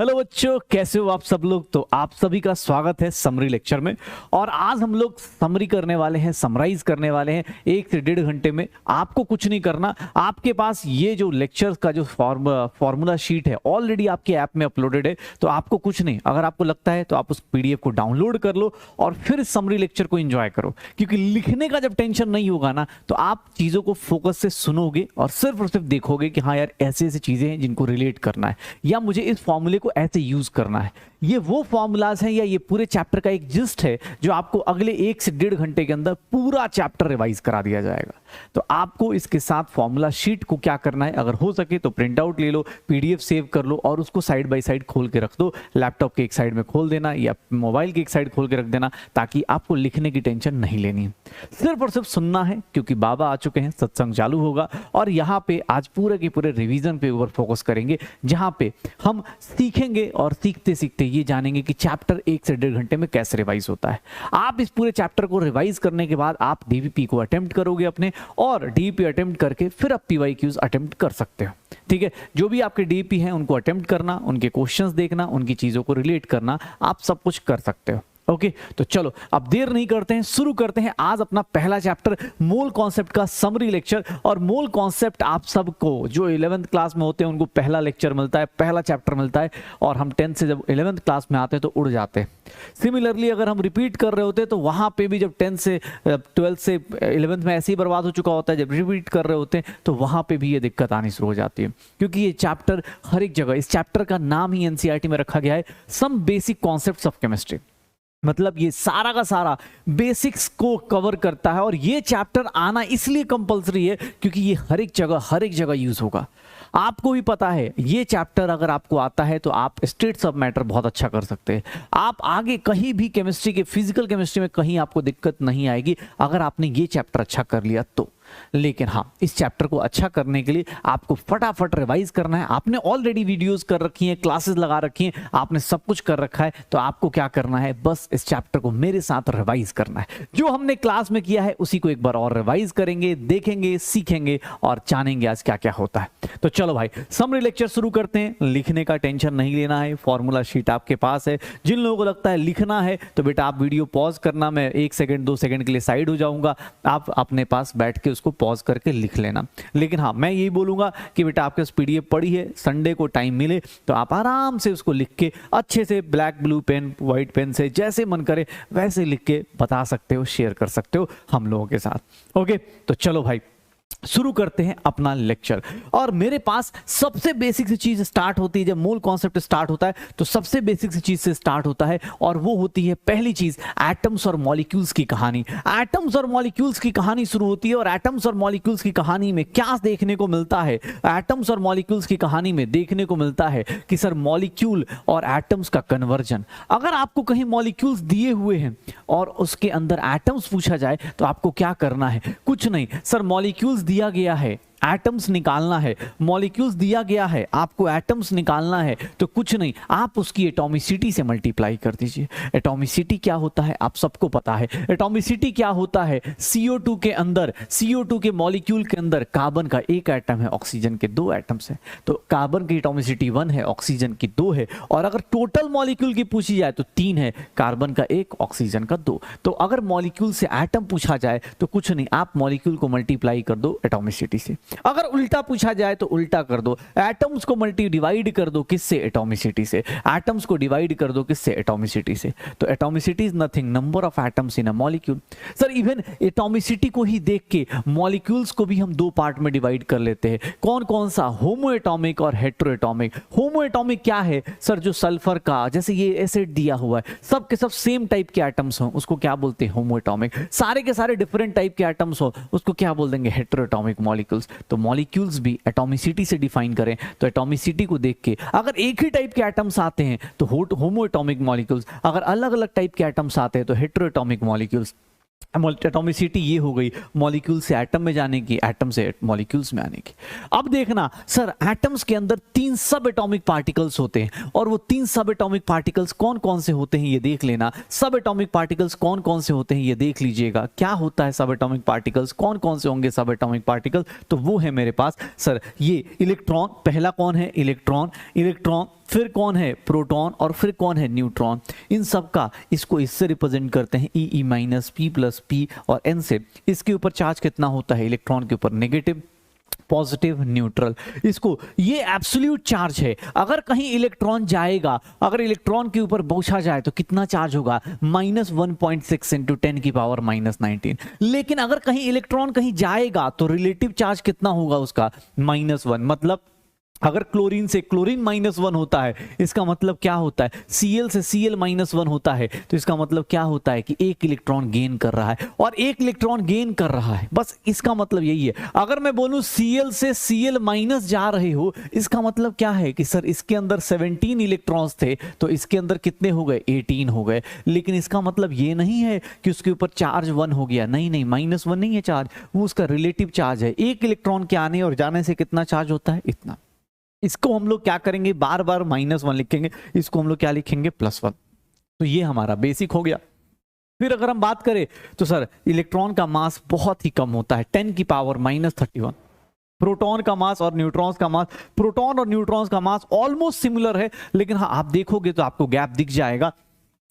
Hello बच्चों, कैसे हो आप सब लोग। तो आप सभी का स्वागत है समरी लेक्चर में। और आज हम लोग समरी करने वाले हैं, समराइज करने वाले हैं 1 से 1.5 घंटे में। आपको कुछ नहीं करना, आपके पास ये जो लेक्चर का जो फॉर्मूला शीट है ऑलरेडी आपके ऐप में अपलोडेड है। तो आपको कुछ नहीं, अगर आपको लगता है तो आप उस पीडीएफ को डाउनलोड कर लो और फिर समरी लेक्चर को एंजॉय करो। क्योंकि लिखने का जब टेंशन नहीं होगा ना, तो आप चीजों को फोकस से सुनोगे और सिर्फ देखोगे कि हाँ यार, ऐसे ऐसी चीजें हैं जिनको रिलेट करना है, या मुझे इस फॉर्मूले को ऐसे यूज करना है। ये वो फॉर्मूलाज हैं या ये पूरे चैप्टर का एक जिस्ट है जो आपको अगले 1 से 1.5 घंटे के अंदर पूरा चैप्टर रिवाइज करा दिया जाएगा। तो आपको इसके साथ फॉर्मूला शीट को क्या करना है, अगर हो सके तो प्रिंट आउट ले लो, पीडीएफ सेव कर लो और उसको साइड बाय साइड खोल के रख दो। लैपटॉप के एक साइड में खोल देना या मोबाइल के एक साइड खोल के रख देना, ताकि आपको लिखने की टेंशन नहीं लेनी है, सिर्फ और सिर्फ सुनना है। क्योंकि बाबा आ चुके हैं, सत्संग चालू होगा और यहाँ पे आज पूरे के पूरे रिवीजन पे ऊपर फोकस करेंगे, जहाँ पे हम सीखेंगे और सीखते सीखते ये जानेंगे कि चैप्टर 1 से 1.5 घंटे में कैसे रिवाइज होता है। आप इस पूरे चैप्टर को रिवाइज करने के बाद आप डीवीपी को अटेम्प्ट करोगे अपने, और डीवीपी अटेम्प्ट करके फिर आप पीवाईक्यूज अटेम्प्ट कर सकते हो। ठीक है, जो भी आपके डीवीपी हैं उनको अटेम्प्ट करना, उनके क्वेश्चंस देखना, उनकी चीजों को रिलेट करना, आप सब कुछ कर सकते हो। ओके, तो चलो अब देर नहीं करते हैं, शुरू करते हैं आज अपना पहला चैप्टर, मोल कॉन्सेप्ट का समरी लेक्चर। और मोल कॉन्सेप्ट आप सबको जो 11th क्लास में होते हैं उनको पहला लेक्चर मिलता है, पहला चैप्टर मिलता है, और हम 10th से जब 11th क्लास में आते हैं तो उड़ जाते हैं। सिमिलरली अगर हम रिपीट कर रहे होते हैं तो वहां पे भी जब 10th से 12th से 11th में ऐसे ही बर्बाद हो चुका होता है, जब रिपीट कर रहे होते हैं तो वहां पे भी ये दिक्कत आनी शुरू हो जाती है। क्योंकि ये चैप्टर हर एक जगह, इस चैप्टर का नाम ही एनसीईआरटी में रखा गया है some basic concepts of chemistry. मतलब ये सारा का सारा बेसिक्स को कवर करता है, और ये चैप्टर आना इसलिए कंपलसरी है क्योंकि ये हर एक जगह यूज होगा। आपको भी पता है ये चैप्टर अगर आपको आता है तो आप स्टेट्स ऑफ मैटर बहुत अच्छा कर सकते हैं। आप आगे कहीं भी केमिस्ट्री के, फिजिकल केमिस्ट्री में कहीं आपको दिक्कत नहीं आएगी अगर आपने ये चैप्टर अच्छा कर लिया तो। लेकिन हाँ, इस चैप्टर को अच्छा करने के लिए आपको फटाफट रिवाइज करना है। आपने ऑलरेडी वीडियोस कर रखी हैं, क्लासेस लगा रखी हैं, आपने सब कुछ कर रखा है, तो आपको क्या करना है, बस इस चैप्टर को मेरे साथ रिवाइज करना है। जो हमने क्लास में किया है उसी को एक बार और रिवाइज करेंगे, देखेंगे, सीखेंगे और जानेंगे आज क्या क्या होता है। तो चलो भाई, समरी लेक्चर शुरू करते हैं। लिखने का टेंशन नहीं लेना है, फॉर्मूला शीट आपके पास है। जिन लोगों को लगता है लिखना है तो बेटा आप वीडियो पॉज करना, मैं 1 सेकंड 2 सेकंड के लिए साइड हो जाऊंगा, आप अपने पास बैठ के को पॉज करके लिख लेना। लेकिन हाँ, मैं यही बोलूंगा कि बेटा आपके पास पीडीएफ पड़ी है, संडे को टाइम मिले तो आप आराम से उसको लिख के अच्छे से black blue pen white pen से जैसे मन करे वैसे लिख के बता सकते हो, शेयर कर सकते हो हम लोगों के साथ। ओके, तो चलो भाई शुरू करते हैं अपना लेक्चर। और मेरे पास सबसे बेसिक सी चीज स्टार्ट होती है, जब मूल कॉन्सेप्ट स्टार्ट होता है तो सबसे बेसिक सी चीज से स्टार्ट होता है, और वो होती है पहली चीज, एटम्स और मॉलिक्यूल्स की कहानी। एटम्स और मॉलिक्यूल्स की कहानी शुरू होती है, और एटम्स और मॉलिक्यूल्स की कहानी में क्या देखने को मिलता है, एटम्स और मॉलिक्यूल्स की कहानी में देखने को मिलता है कि सर मॉलिक्यूल और एटम्स का कन्वर्जन। अगर आपको कहीं मॉलिक्यूल्स दिए हुए हैं और उसके अंदर एटम्स पूछा जाए तो आपको क्या करना है, कुछ नहीं, सर मॉलिक्यूल्स दिया गया है, एटम्स निकालना है। मॉलिक्यूल्स दिया गया है, आपको एटम्स निकालना है, तो कुछ नहीं, आप उसकी एटॉमिसिटी से मल्टीप्लाई कर दीजिए। एटॉमिसिटी क्या होता है आप सबको पता है। एटॉमिसिटी क्या होता है, CO2 के अंदर, CO2 के मॉलिक्यूल के अंदर कार्बन का 1 एटम है, ऑक्सीजन के 2 एटम्स हैं, तो कार्बन की एटॉमिसिटी 1 है, ऑक्सीजन की 2 है। और अगर टोटल मॉलिक्यूल की पूछी जाए तो 3 है, कार्बन का 1, ऑक्सीजन का 2। तो अगर मॉलिक्यूल से एटम पूछा जाए तो कुछ नहीं, आप मॉलिक्यूल को मल्टीप्लाई कर दो एटॉमिसिटी से। अगर उल्टा पूछा जाए तो उल्टा कर दो, एटम्स को मल्टी डिवाइड कर दो, किससे, एटॉमिसिटी से। एटम्स को डिवाइड कर दो, किससे, एटॉमिसिटी से। तो atomicity is nothing, number of atoms in a molecule. Sir even atomicity को ही देख के मॉलिक्यूल्स को भी हम 2 पार्ट में डिवाइड कर लेते हैं। कौन कौन सा, होमो एटॉमिक और हेट्रो एटॉमिक। होमो एटॉमिक क्या है सर, जो सल्फर का, जैसे ये एसिड दिया हुआ है, सब के सब सेम टाइप के एटम्स हो, उसको क्या बोलते हैं, होमो एटॉमिक। सारे के सारे डिफरेंट टाइप के एटम्स हो, उसको क्या बोल देंगे, हेट्रो एटॉमिक मॉलिक्यूल्स। तो मॉलिक्यूल्स भी एटॉमिसिटी से डिफाइन करें तो एटॉमिसिटी को देख के अगर एक ही टाइप के एटम्स आते हैं तो होमो एटॉमिक मॉलिक्यूल्स, अगर अलग अलग टाइप के एटम्स आते हैं तो हेट्रो एटॉमिक मॉलिक्यूल्स। एटॉमिसिटी ये हो गई मॉलिक्यूल से एटम में जाने की, एटम से मॉलिक्यूल्स में आने की। अब देखना सर, एटम्स के अंदर 3 सब एटॉमिक पार्टिकल्स होते हैं, और वो 3 सब एटॉमिक पार्टिकल्स कौन कौन से होते हैं ये देख लेना। सब एटॉमिक पार्टिकल्स कौन कौन से होते हैं ये देख लीजिएगा। क्या होता है सब एटॉमिक पार्टिकल्स, कौन कौन से होंगे सब एटॉमिक पार्टिकल्स, तो वो है मेरे पास सर ये इलेक्ट्रॉन। पहला कौन है, इलेक्ट्रॉन। इलेक्ट्रॉन फिर कौन है प्रोटॉन और फिर कौन है न्यूट्रॉन। इन सब का इसको इससे रिप्रेजेंट करते हैं E minus P plus P और एन से। इसके ऊपर चार्ज कितना होता है, इलेक्ट्रॉन के ऊपर नेगेटिव, पॉजिटिव, न्यूट्रल। इसको ये एब्सोल्यूट चार्ज है। अगर कहीं इलेक्ट्रॉन जाएगा, अगर इलेक्ट्रॉन के ऊपर पूछा जाए तो कितना चार्ज होगा, -1.6 इंटू 10⁻⁻19। लेकिन अगर कहीं इलेक्ट्रॉन कहीं जाएगा तो रिलेटिव चार्ज कितना होगा उसका, -1। मतलब अगर क्लोरीन से क्लोरीन -1 होता है, इसका मतलब क्या होता है, Cl से Cl -1 होता है, तो इसका मतलब क्या होता है कि एक इलेक्ट्रॉन गेन कर रहा है और एक इलेक्ट्रॉन गेन कर रहा है। बस इसका मतलब यही है। अगर मैं बोलूं Cl से Cl माइनस जा रहे हो, इसका मतलब क्या है कि सर इसके अंदर 17 इलेक्ट्रॉन्स थे तो इसके अंदर कितने हो गए, 18 हो गए। लेकिन इसका मतलब ये नहीं है कि उसके ऊपर चार्ज 1 हो गया, नहीं नहीं, -1 नहीं है चार्ज, वो उसका रिलेटिव चार्ज है। एक इलेक्ट्रॉन के आने और जाने से कितना चार्ज होता है, इतना। इसको हम लोग क्या करेंगे, बार बार -1 लिखेंगे, इसको हम लोग क्या लिखेंगे, +1। तो ये हमारा बेसिक हो गया। फिर अगर हम बात करें तो सर इलेक्ट्रॉन का मास बहुत ही कम होता है, 10⁻31। प्रोटॉन का मास और न्यूट्रॉन्स का मास, प्रोटॉन और न्यूट्रॉन्स का मास ऑलमोस्ट सिमिलर है, लेकिन हाँ आप देखोगे तो आपको गैप दिख जाएगा।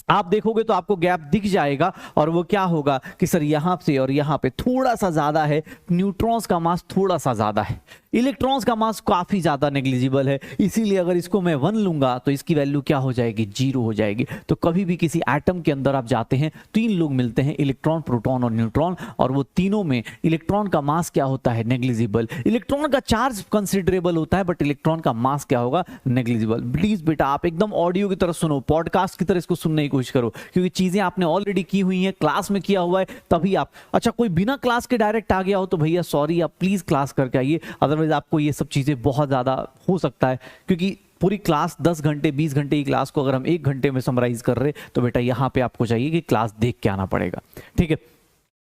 आप देखोगे तो आपको गैप दिख जाएगा और वो क्या होगा कि सर यहां से और यहां पे थोड़ा सा ज्यादा है, न्यूट्रॉन्स का मास थोड़ा सा ज्यादा है, इलेक्ट्रॉन्स का मास काफी ज्यादा नेग्लिजिबल है। इसीलिए अगर इसको मैं 1 लूंगा तो इसकी वैल्यू क्या हो जाएगी, 0 हो जाएगी। तो कभी भी किसी एटम के अंदर आप जाते हैं, 3 लोग मिलते हैं, इलेक्ट्रॉन, प्रोटॉन और न्यूट्रॉन, और वो तीनों में इलेक्ट्रॉन का मास क्या होता है, नेग्लिजिबल। इलेक्ट्रॉन का चार्ज कंसिडरेबल होता है बट इलेक्ट्रॉन का मास क्या होगा, नेग्लिजिबल। प्लीज बेटा आप एकदम ऑडियो की तरह सुनो, पॉडकास्ट की तरह इसको सुनने की कोशिश करो, क्योंकि चीजें आपने ऑलरेडी की हुई हैं, क्लास में किया हुआ है, तभी आप। अच्छा कोई बिना क्लास के डायरेक्ट आ गया हो तो भैया सॉरी, आप प्लीज क्लास करके आइए, अदरवाइज आपको ये सब चीजें बहुत ज्यादा हो सकता है। क्योंकि पूरी क्लास 10 घंटे 20 घंटे की क्लास को अगर हम 1 घंटे में समराइज कर रहे तो बेटा यहां पे आपको चाहिए कि क्लास देख के आना पड़ेगा, ठीक है,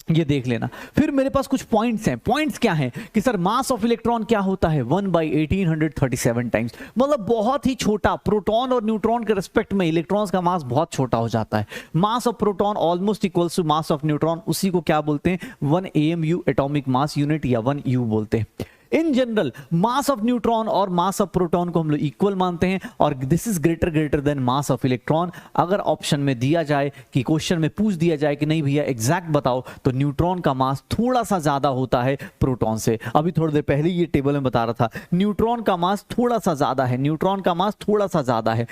ये देख लेना। फिर मेरे पास कुछ पॉइंट्स हैं। पॉइंट्स क्या हैं कि सर मास ऑफ इलेक्ट्रॉन क्या होता है, 1/1837 टाइम्स, मतलब बहुत ही छोटा। प्रोटॉन और न्यूट्रॉन के रिस्पेक्ट में इलेक्ट्रॉन्स का मास बहुत छोटा हो जाता है। Mass of proton almost equals to mass of neutron, उसी को क्या बोलते हैं, 1 AMU एटॉमिक मास यूनिट या 1 U बोलते हैं। In general mass of neutron और मास ऑफ प्रोटॉन को हम लोग इक्वल मानते हैं और this is greater then mass of electron. अगर ऑप्शन में दिया जाए कि क्वेश्चन में पूछ दिया जाए कि नहीं भैया एग्जैक्ट बताओ, तो न्यूट्रॉन का मास थोड़ा सा ज्यादा होता है प्रोटॉन से। अभी थोड़ी देर पहले ये टेबल में बता रहा था, न्यूट्रॉन का मास थोड़ा सा ज्यादा है, न्यूट्रॉन का मास थोड़ा सा ज्यादा है,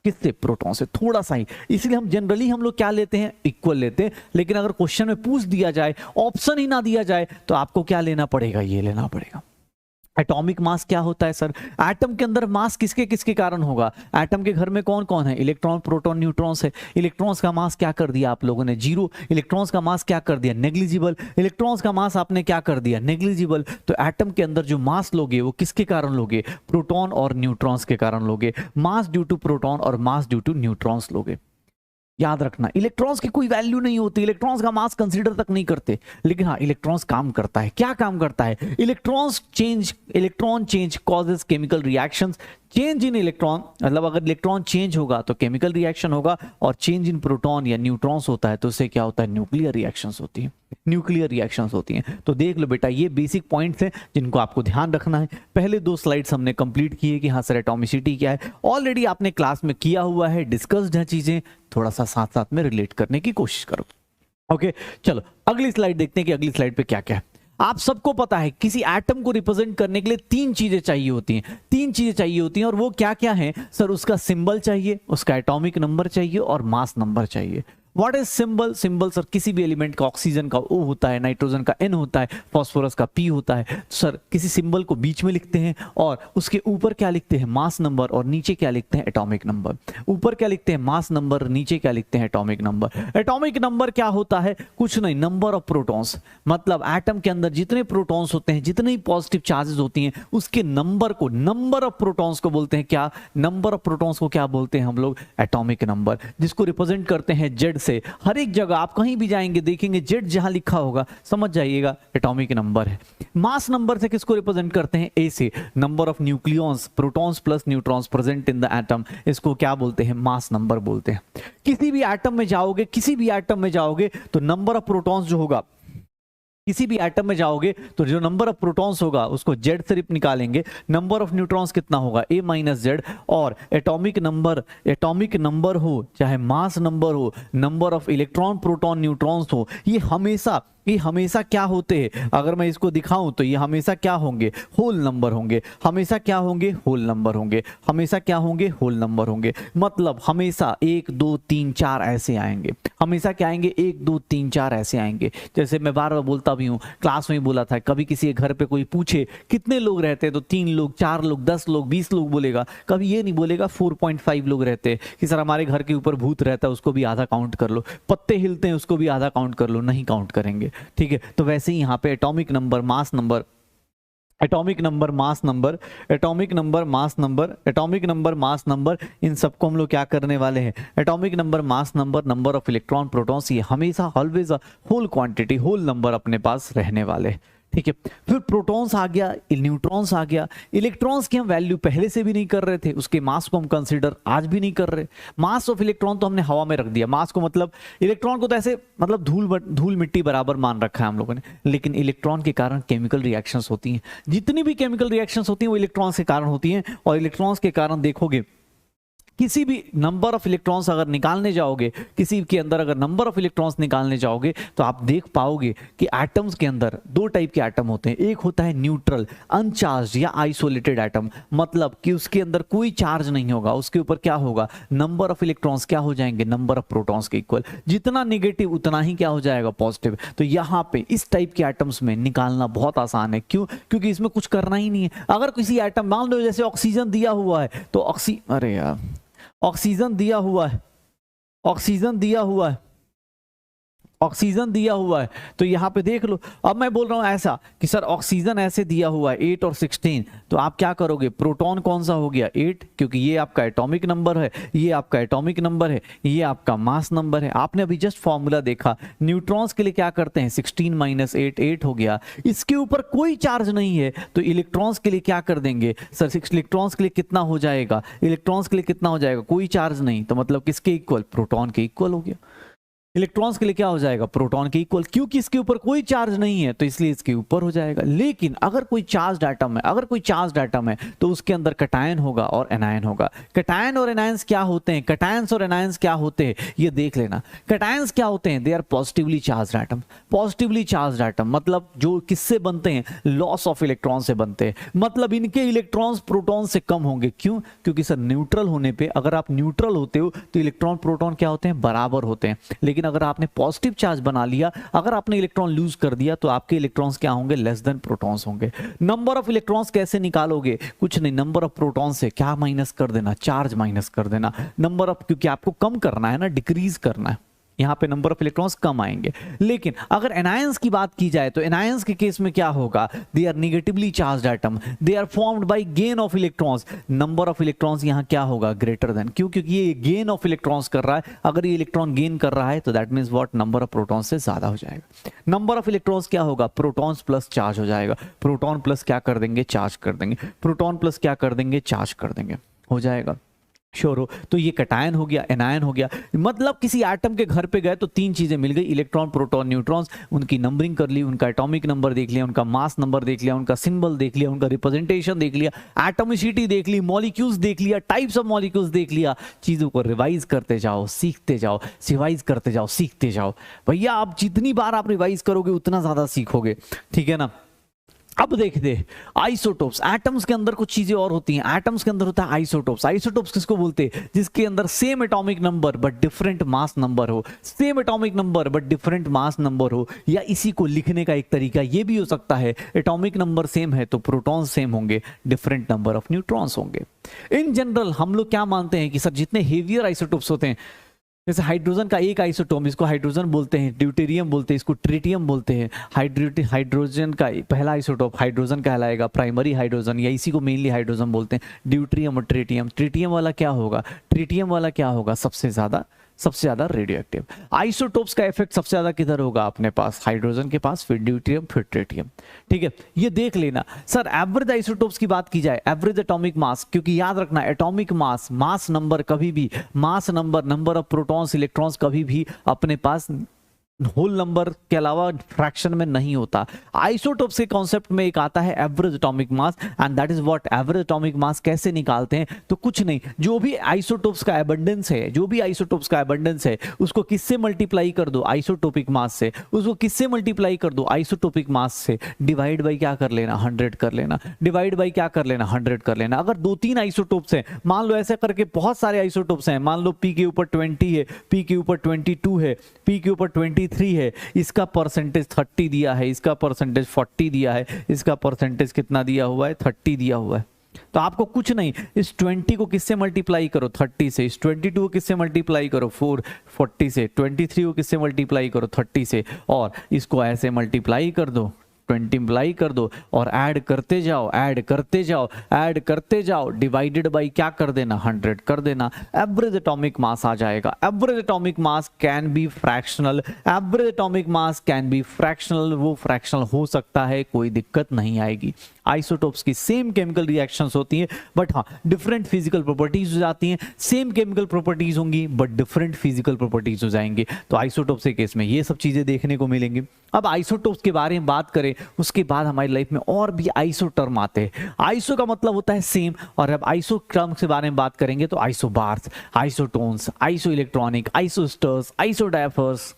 किससे, प्रोटॉन से, थोड़ा सा ही। इसलिए हम जनरली हम लोग क्या लेते हैं, इक्वल लेते हैं। लेकिन अगर क्वेश्चन में पूछ दिया जाए, ऑप्शन ही ना दिया जाए, तो आपको क्या लेना पड़ेगा, ये लेना पड़ेगा। एटॉमिक मास क्या होता है सर, एटम के अंदर मास किसके किसके कारण होगा, एटम के घर में कौन कौन है, इलेक्ट्रॉन, प्रोटॉन, न्यूट्रॉन्स है। इलेक्ट्रॉन्स का मास क्या कर दिया आप लोगों ने, 0। इलेक्ट्रॉन्स का मास क्या कर दिया, नेग्लिजिबल। इलेक्ट्रॉन्स का मास आपने क्या कर दिया, नेग्लिजिबल। तो एटम के अंदर जो मास लोगे वो किसके कारण लोगे, प्रोटॉन और न्यूट्रॉन्स के कारण लोगे। मास ड्यू टू प्रोटॉन और मास ड्यू टू न्यूट्रॉन्स लोगे। याद रखना इलेक्ट्रॉन्स की कोई वैल्यू नहीं होती, इलेक्ट्रॉन्स का मास कंसीडर तक नहीं करते। लेकिन हाँ इलेक्ट्रॉन्स काम करता है, क्या काम करता है, electron change causes chemical reactions. Change in electron मतलब अगर इलेक्ट्रॉन चेंज होगा तो केमिकल रिएक्शन होगा, और चेंज इन प्रोटॉन या न्यूट्रॉन्स होता है तो उससे क्या होता है, न्यूक्लियर रिएक्शंस होती हैं, न्यूक्लियर रिएक्शंस होती हैं। तो देख लो बेटा ये बेसिक पॉइंट्स हैं जिनको आपको ध्यान रखना है। पहले 2 स्लाइड्स हमने कंप्लीट किए कि हाँ सर एटॉमिसिटी क्या है, ऑलरेडी आपने क्लास में किया हुआ है, डिस्कस्ड है चीजें, थोड़ा सा साथ साथ में रिलेट करने की कोशिश करो। ओके चलो अगली स्लाइड देखते हैं कि अगली स्लाइड पे क्या क्या है। आप सबको पता है किसी एटम को रिप्रेजेंट करने के लिए 3 चीजें चाहिए होती हैं, 3 चीजें चाहिए होती हैं, और वो क्या क्या है सर, उसका सिंबल चाहिए, उसका एटॉमिक नंबर चाहिए और मास नंबर चाहिए। What is symbol, symbol sir किसी भी एलिमेंट का, ऑक्सीजन का O होता है, नाइट्रोजन का N होता है, फास्फोरस का P होता है। तो सर किसी सिंबल को बीच में लिखते हैं और उसके ऊपर क्या लिखते हैं, मास नंबर, और नीचे क्या लिखते हैं, एटॉमिक नंबर। ऊपर क्या लिखते हैं, मास नंबर, नीचे क्या लिखते हैं, एटॉमिक नंबर। एटॉमिक नंबर क्या होता है, कुछ नहीं, नंबर ऑफ प्रोटॉन्स, मतलब एटम के अंदर जितने प्रोटॉन्स होते हैं, जितनी पॉजिटिव चार्जेस होती हैं, उसके नंबर को, नंबर ऑफ प्रोटॉन्स को बोलते हैं क्या, नंबर ऑफ प्रोटॉन्स को क्या बोलते हैं हम लोग, एटॉमिक नंबर, जिसको रिप्रेजेंट करते हैं जेड से। हर एक जगह आप कहीं भी जाएंगे देखेंगे जेड जहां लिखा होगा समझ जाइएगा एटॉमिक नंबर है। मास नंबर से किसको रिप्रेजेंट करते हैं, ए से, number of nucleons, protons plus neutrons present in the atom, इसको क्या बोलते हैं, मास नंबर बोलते हैं। किसी भी एटम में जाओगे, किसी भी एटम में जाओगे तो नंबर ऑफ प्रोटॉन्स जो होगा किसी भी एटम में जाओगे तो जो नंबर ऑफ प्रोटॉन्स होगा उसको जेड से निकालेंगे, नंबर ऑफ न्यूट्रॉन्स कितना होगा ए माइनस जेड, और एटॉमिक नंबर हो चाहे मास नंबर हो, number of electron proton neutrons हो, ये हमेशा क्या होते हैं, अगर मैं इसको दिखाऊं तो ये हमेशा क्या होंगे, होल नंबर होंगे, हमेशा क्या होंगे, होल नंबर होंगे, हमेशा क्या होंगे, होल नंबर होंगे। मतलब हमेशा 1 2 3 4 ऐसे आएंगे, हमेशा क्या आएंगे, 1 2 3 4 ऐसे आएंगे। जैसे मैं बार बार बोलता भी हूँ, क्लास में बोला था, कभी किसी के घर पे कोई पूछे कितने लोग रहते हैं तो 3 लोग 4 लोग 10 लोग 20 लोग बोलेगा, कभी ये नहीं बोलेगा 4.5 लोग रहते हैं कि सर हमारे घर के ऊपर भूत रहता है उसको भी आधा काउंट कर लो, पत्ते हिलते हैं उसको भी आधा काउंट कर लो, नहीं काउंट करेंगे। ठीक है, तो वैसे ही यहाँ पे एटॉमिक नंबर मास नंबर इन सबको हम लोग क्या करने वाले हैं, atomic number mass number number of electron protons, ये हमेशा always whole quantity whole number अपने पास रहने वाले हैं। ठीक है, फिर प्रोटॉन्स आ गया, न्यूट्रॉन्स आ गया, इलेक्ट्रॉन्स की हम वैल्यू पहले से भी नहीं कर रहे थे, उसके मास को हम कंसीडर आज भी नहीं कर रहे। मास ऑफ इलेक्ट्रॉन तो हमने हवा में रख दिया, मास को मतलब इलेक्ट्रॉन को तो ऐसे मतलब धूल मिट्टी बराबर मान रखा है हम लोगों ने, लेकिन इलेक्ट्रॉन के कारण केमिकल रिएक्शंस होती हैं, जितनी भी केमिकल रिएक्शंस होती हैं वो इलेक्ट्रॉन्स के कारण होती हैं, और इलेक्ट्रॉन्स के कारण देखोगे किसी भी नंबर ऑफ इलेक्ट्रॉन्स अगर निकालने जाओगे, किसी के अंदर अगर नंबर ऑफ इलेक्ट्रॉन्स निकालने जाओगे तो आप देख पाओगे कि एटम्स के अंदर 2 टाइप के एटम होते हैं। एक होता है न्यूट्रल अनचार्ज या आइसोलेटेड एटम, मतलब कि उसके अंदर कोई चार्ज नहीं होगा, उसके ऊपर क्या होगा, नंबर ऑफ इलेक्ट्रॉन्स क्या हो जाएंगे, नंबर ऑफ प्रोटॉन्स के इक्वल, जितना नेगेटिव उतना ही क्या हो जाएगा, पॉजिटिव। तो यहाँ पे इस टाइप के एटम्स में निकालना बहुत आसान है, क्यों, क्योंकि इसमें कुछ करना ही नहीं है। अगर किसी एटम, मान लो जैसे ऑक्सीजन दिया हुआ है तो ऑक्सीजन दिया हुआ है तो यहां पे देख लो, अब मैं बोल रहा हूं ऐसा कि सर ऑक्सीजन ऐसे दिया हुआ है 8 और 16, तो आप क्या करोगे, प्रोटॉन कौन सा हो गया 8, क्योंकि ये आपका एटॉमिक नंबर है, ये आपका एटॉमिक नंबर है, ये आपका मास नंबर है। आपने अभी जस्ट फॉर्मूला देखा, न्यूट्रॉन्स के लिए क्या करते हैं, 16 माइनस 8 8 हो गया, इसके ऊपर कोई चार्ज नहीं है, तो इलेक्ट्रॉन्स के लिए क्या कर देंगे सर, 6 इलेक्ट्रॉन्स के लिए कितना हो जाएगा, इलेक्ट्रॉन्स के लिए कितना हो जाएगा, कोई चार्ज नहीं, तो मतलब किसके इक्वल, प्रोटॉन के इक्वल हो गया। इलेक्ट्रॉन्स के लिए क्या हो जाएगा, प्रोटॉन के इक्वल, क्योंकि इसके ऊपर कोई चार्ज नहीं है तो इसलिए इसके ऊपर हो जाएगा। लेकिन अगर कोई चार्ज एटम है तो उसके अंदर कटायन होगा और एनायन होगा। कटायन और एनायंस क्या होते हैं, कटायंस और एनायंस क्या होते हैं ये देख लेना। कटायंस क्या होते हैं, they are positively charged atom. Positively charged atom मतलब जो किससे बनते हैं, लॉस ऑफ इलेक्ट्रॉन से बनते हैं, मतलब इनके इलेक्ट्रॉन्स प्रोटॉन से कम होंगे। क्यों, क्योंकि सर न्यूट्रल होने पे, अगर आप न्यूट्रल होते हो तो इलेक्ट्रॉन प्रोटॉन क्या होते हैं, बराबर होते हैं। लेकिन अगर आपने पॉजिटिव चार्ज बना लिया, अगर आपने इलेक्ट्रॉन लूज कर दिया तो आपके इलेक्ट्रॉन्स क्या होंगे, लेस देन प्रोटॉन्स होंगे। नंबर ऑफ इलेक्ट्रॉन्स कैसे निकालोगे, कुछ नहीं, नंबर ऑफ प्रोटॉन से क्या माइनस कर देना, चार्ज माइनस कर देना। नंबर ऑफ, क्योंकि आपको कम करना है ना, डिक्रीज करना है, यहां पे नंबर ऑफ इलेक्ट्रॉन्स कम आएंगे। लेकिन अगर एनायंस की बात की जाए तो एनायंस के केस में क्या होगा, they are negatively charged atom, they are formed by gain of electrons. Number of electrons यहां क्या होगा, ग्रेटर देन, क्यों, क्योंकि ये गेन ऑफ इलेक्ट्रॉन्स कर रहा है। अगर ये इलेक्ट्रॉन गेन कर रहा है तो that means what, number of protons से ज्यादा हो जाएगा। नंबर ऑफ इलेक्ट्रॉन्स क्या होगा, प्रोटॉन्स प्लस चार्ज हो जाएगा। प्रोटॉन प्लस क्या कर देंगे, चार्ज कर देंगे। प्रोटॉन प्लस क्या कर देंगे, चार्ज कर देंगे, हो जाएगा, श्योर हो। तो ये कटायन हो गया, एनायन हो गया। मतलब किसी एटम के घर पे गए तो 3 चीजें मिल गई, इलेक्ट्रॉन प्रोटॉन न्यूट्रॉन्स, उनकी नंबरिंग कर ली, उनका एटॉमिक नंबर देख लिया, उनका मास नंबर देख लिया, उनका सिंबल देख लिया, उनका रिप्रेजेंटेशन देख लिया, एटॉमिसिटी देख ली, मॉलिक्यूल्स देख लिया, टाइप्स ऑफ मॉलिक्यूल्स देख लिया। चीजों को रिवाइज करते जाओ, सीखते जाओ, रिवाइज करते जाओ, सीखते जाओ। भैया आप जितनी बार आप रिवाइज करोगे उतना ज्यादा सीखोगे, ठीक है ना। अब देखते हैं आइसोटोप्स। एटम्स के अंदर कुछ चीजें और होती हैं, एटम्स के अंदर होता है आइसोटोप्स। आइसोटोप्स किसको बोलते हैं, जिसके अंदर same atomic number but different mass number हो, same atomic number but different mass number हो। या इसी को लिखने का एक तरीका ये भी हो सकता है, एटॉमिक नंबर सेम है तो प्रोटॉन सेम होंगे, डिफरेंट नंबर ऑफ न्यूट्रॉन्स होंगे। इन जनरल हम लोग क्या मानते हैं कि सर जितने हेवियर आइसोटोप्स होते हैं, जैसे हाइड्रोजन का एक आइसोटोप, इसको हाइड्रोजन बोलते हैं, ड्यूटेरियम बोलते हैं, इसको ट्रिटियम बोलते हैं। हाइड्रोजन का पहला आइसोटोप हाइड्रोजन कहलाएगा, प्राइमरी हाइड्रोजन, या इसी को मेनली हाइड्रोजन बोलते हैं। ड्यूटेरियम और ट्रिटियम, ट्रिटियम वाला क्या होगा, ट्रिटियम वाला क्या होगा, सबसे ज्यादा रेडियो एक्टिव। आइसोटोप्स का इफेक्ट सबसे ज्यादा किधर होगा, अपने पास हाइड्रोजन के पास, फिर ड्यूटेरियम, फिर ट्रिटियम, ठीक है। ये देख लेना। सर एवरेज आइसोटोप्स की बात की जाए, एवरेज एटॉमिक मास, क्योंकि याद रखना एटॉमिक मास, मास नंबर कभी भी, मास number, number of protons electrons कभी भी अपने पास होल नंबर के अलावा फ्रैक्शन में नहीं होता। आइसोटोप्स के कॉन्सेप्ट में एक आता है average atomic mass, and that is what average atomic mass कैसे निकालते हैं, तो कुछ नहीं, जो भी आइसोटोप्स का एबंडेंस है, जो भी आइसोटोप्स का एबंडेंस है उसको किससे मल्टीप्लाई कर दो, आइसोटोपिक मास से, उसको किससे मल्टीप्लाई कर दो, आइसोटोपिक मास से, डिवाइड बाई क्या कर लेना, 100 कर लेना, डिवाइड बाई क्या कर लेना, 100 कर लेना। अगर 2-3 आइसोटोप्स हैं, मान लो ऐसे करके बहुत सारे आइसोटोप्स हैं, मान लो पी के ऊपर 20 है, पी के ऊपर 22 है, पी के ऊपर 23 है, इसका परसेंटेज 30 दिया है, इसका परसेंटेज 40 दिया है, इसका परसेंटेज कितना दिया हुआ है, 30 दिया हुआ है। तो आपको कुछ नहीं, इस 20 को किससे मल्टीप्लाई करो, 30 से, इस 22 को किससे मल्टीप्लाई करो, 40 से, 23 को किससे मल्टीप्लाई करो, 30 से, और इसको ऐसे मल्टीप्लाई कर दो, 20 मल्टीप्लाई कर दो और ऐड करते जाओ, ऐड करते जाओ, ऐड करते जाओ, डिवाइडेड बाई क्या कर देना, 100 कर देना, एवरेज एटॉमिक मास आ जाएगा। Average atomic mass can be fractional, average atomic mass can be fractional, वो फ्रैक्शनल हो सकता है, कोई दिक्कत नहीं आएगी। आइसोटोप्स की सेम केमिकल रिएक्शंस होती हैं, बट हाँ डिफरेंट फिजिकल प्रॉपर्टीज हो जाती हैं, सेम केमिकल प्रॉपर्टीज होंगी बट डिफरेंट फिजिकल प्रॉपर्टीज हो जाएंगे। तो आइसोटोप्स के केस में ये सब चीजें देखने को मिलेंगी। अब आइसोटोप्स के बारे में बात करें, उसके बाद हमारी लाइफ में और भी आइसो टर्म आते हैं। आइसो का मतलब होता है सेम, और अब आइसो टर्म के बारे में बात करेंगे तो isobars, isotones, isoelectronic, isosteres, isodiaphers,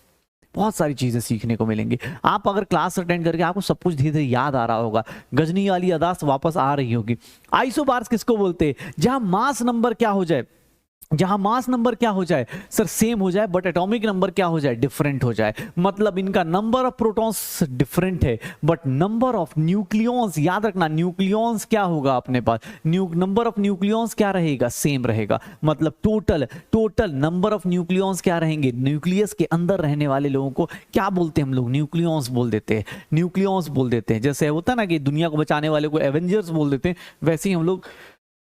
बहुत सारी चीजें सीखने को मिलेंगी। आप अगर क्लास अटेंड करके आपको सब कुछ धीरे धीरे याद आ रहा होगा, गजनी वाली अदास वापस आ रही होगी। आइसोबार्स किसको बोलते हैं, जहां मास नंबर क्या हो जाए, जहां मास नंबर क्या हो जाए सर, सेम हो जाए, बट एटॉमिक नंबर क्या हो जाए, डिफरेंट हो जाए। मतलब इनका नंबर ऑफ प्रोटॉन्स डिफरेंट है बट नंबर ऑफ न्यूक्लियॉन्स, याद रखना न्यूक्लियॉन्स क्या होगा अपने पास, नंबर ऑफ न्यूक्लियॉन्स क्या रहेगा, सेम रहेगा। मतलब टोटल नंबर ऑफ न्यूक्लियॉन्स क्या रहेंगे, न्यूक्लियस के अंदर रहने वाले लोगों को क्या बोलते हैं हम लोग, न्यूक्लियॉन्स बोल देते हैं, न्यूक्लियॉन्स बोल देते हैं। जैसे होता है ना कि दुनिया को बचाने वाले को एवेंजर्स बोल देते हैं, वैसे ही हम लोग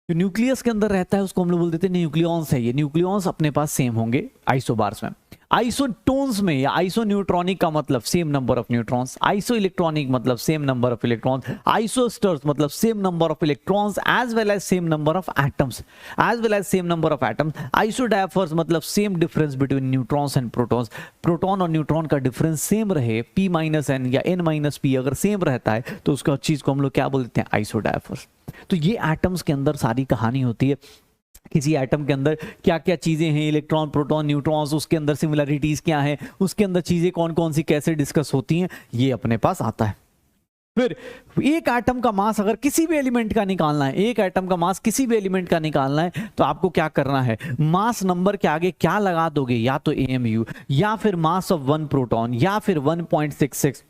जो न्यूक्लियस के अंदर रहता है उसको हम लोग बोल देते हैं न्यूक्लियॉन्स है। ये न्यूक्लियॉन्स अपने पास सेम होंगे आइसोबार्स में। आइसोटोन्स में या आइसो न्यूट्रॉनिक का मतलब same number of neutrons, isoelectronic मतलब same number of electrons, isosteres मतलब same number of electrons as well as same number of atoms, as well as same number of atoms. Isodiaphers मतलब same difference between neutrons and protons, proton और neutron का difference same रहे, p minus N या n minus P अगर same रहता है तो उसका चीज को हम लोग क्या बोलते हैं, आइसोडायफर्स। तो ये एटम्स के अंदर सारी कहानी होती है, किसी एटम के अंदर क्या क्या चीजें हैं, इलेक्ट्रॉन, प्रोटॉन, न्यूट्रॉन्स, उसके अंदर सिमिलरिटीज क्या है, उसके अंदर चीजें कौन कौन सी कैसे डिस्कस होती हैं, ये अपने पास आता है। फिर एक एटम का मास अगर किसी भी एलिमेंट का निकालना है, एक एटम का मास किसी भी एलिमेंट का निकालना है तो आपको क्या करना है, मास नंबर के आगे क्या लगा दोगे, या तो AMU, या फिर मास ऑफ 1 प्रोटॉन, या फिर 1.66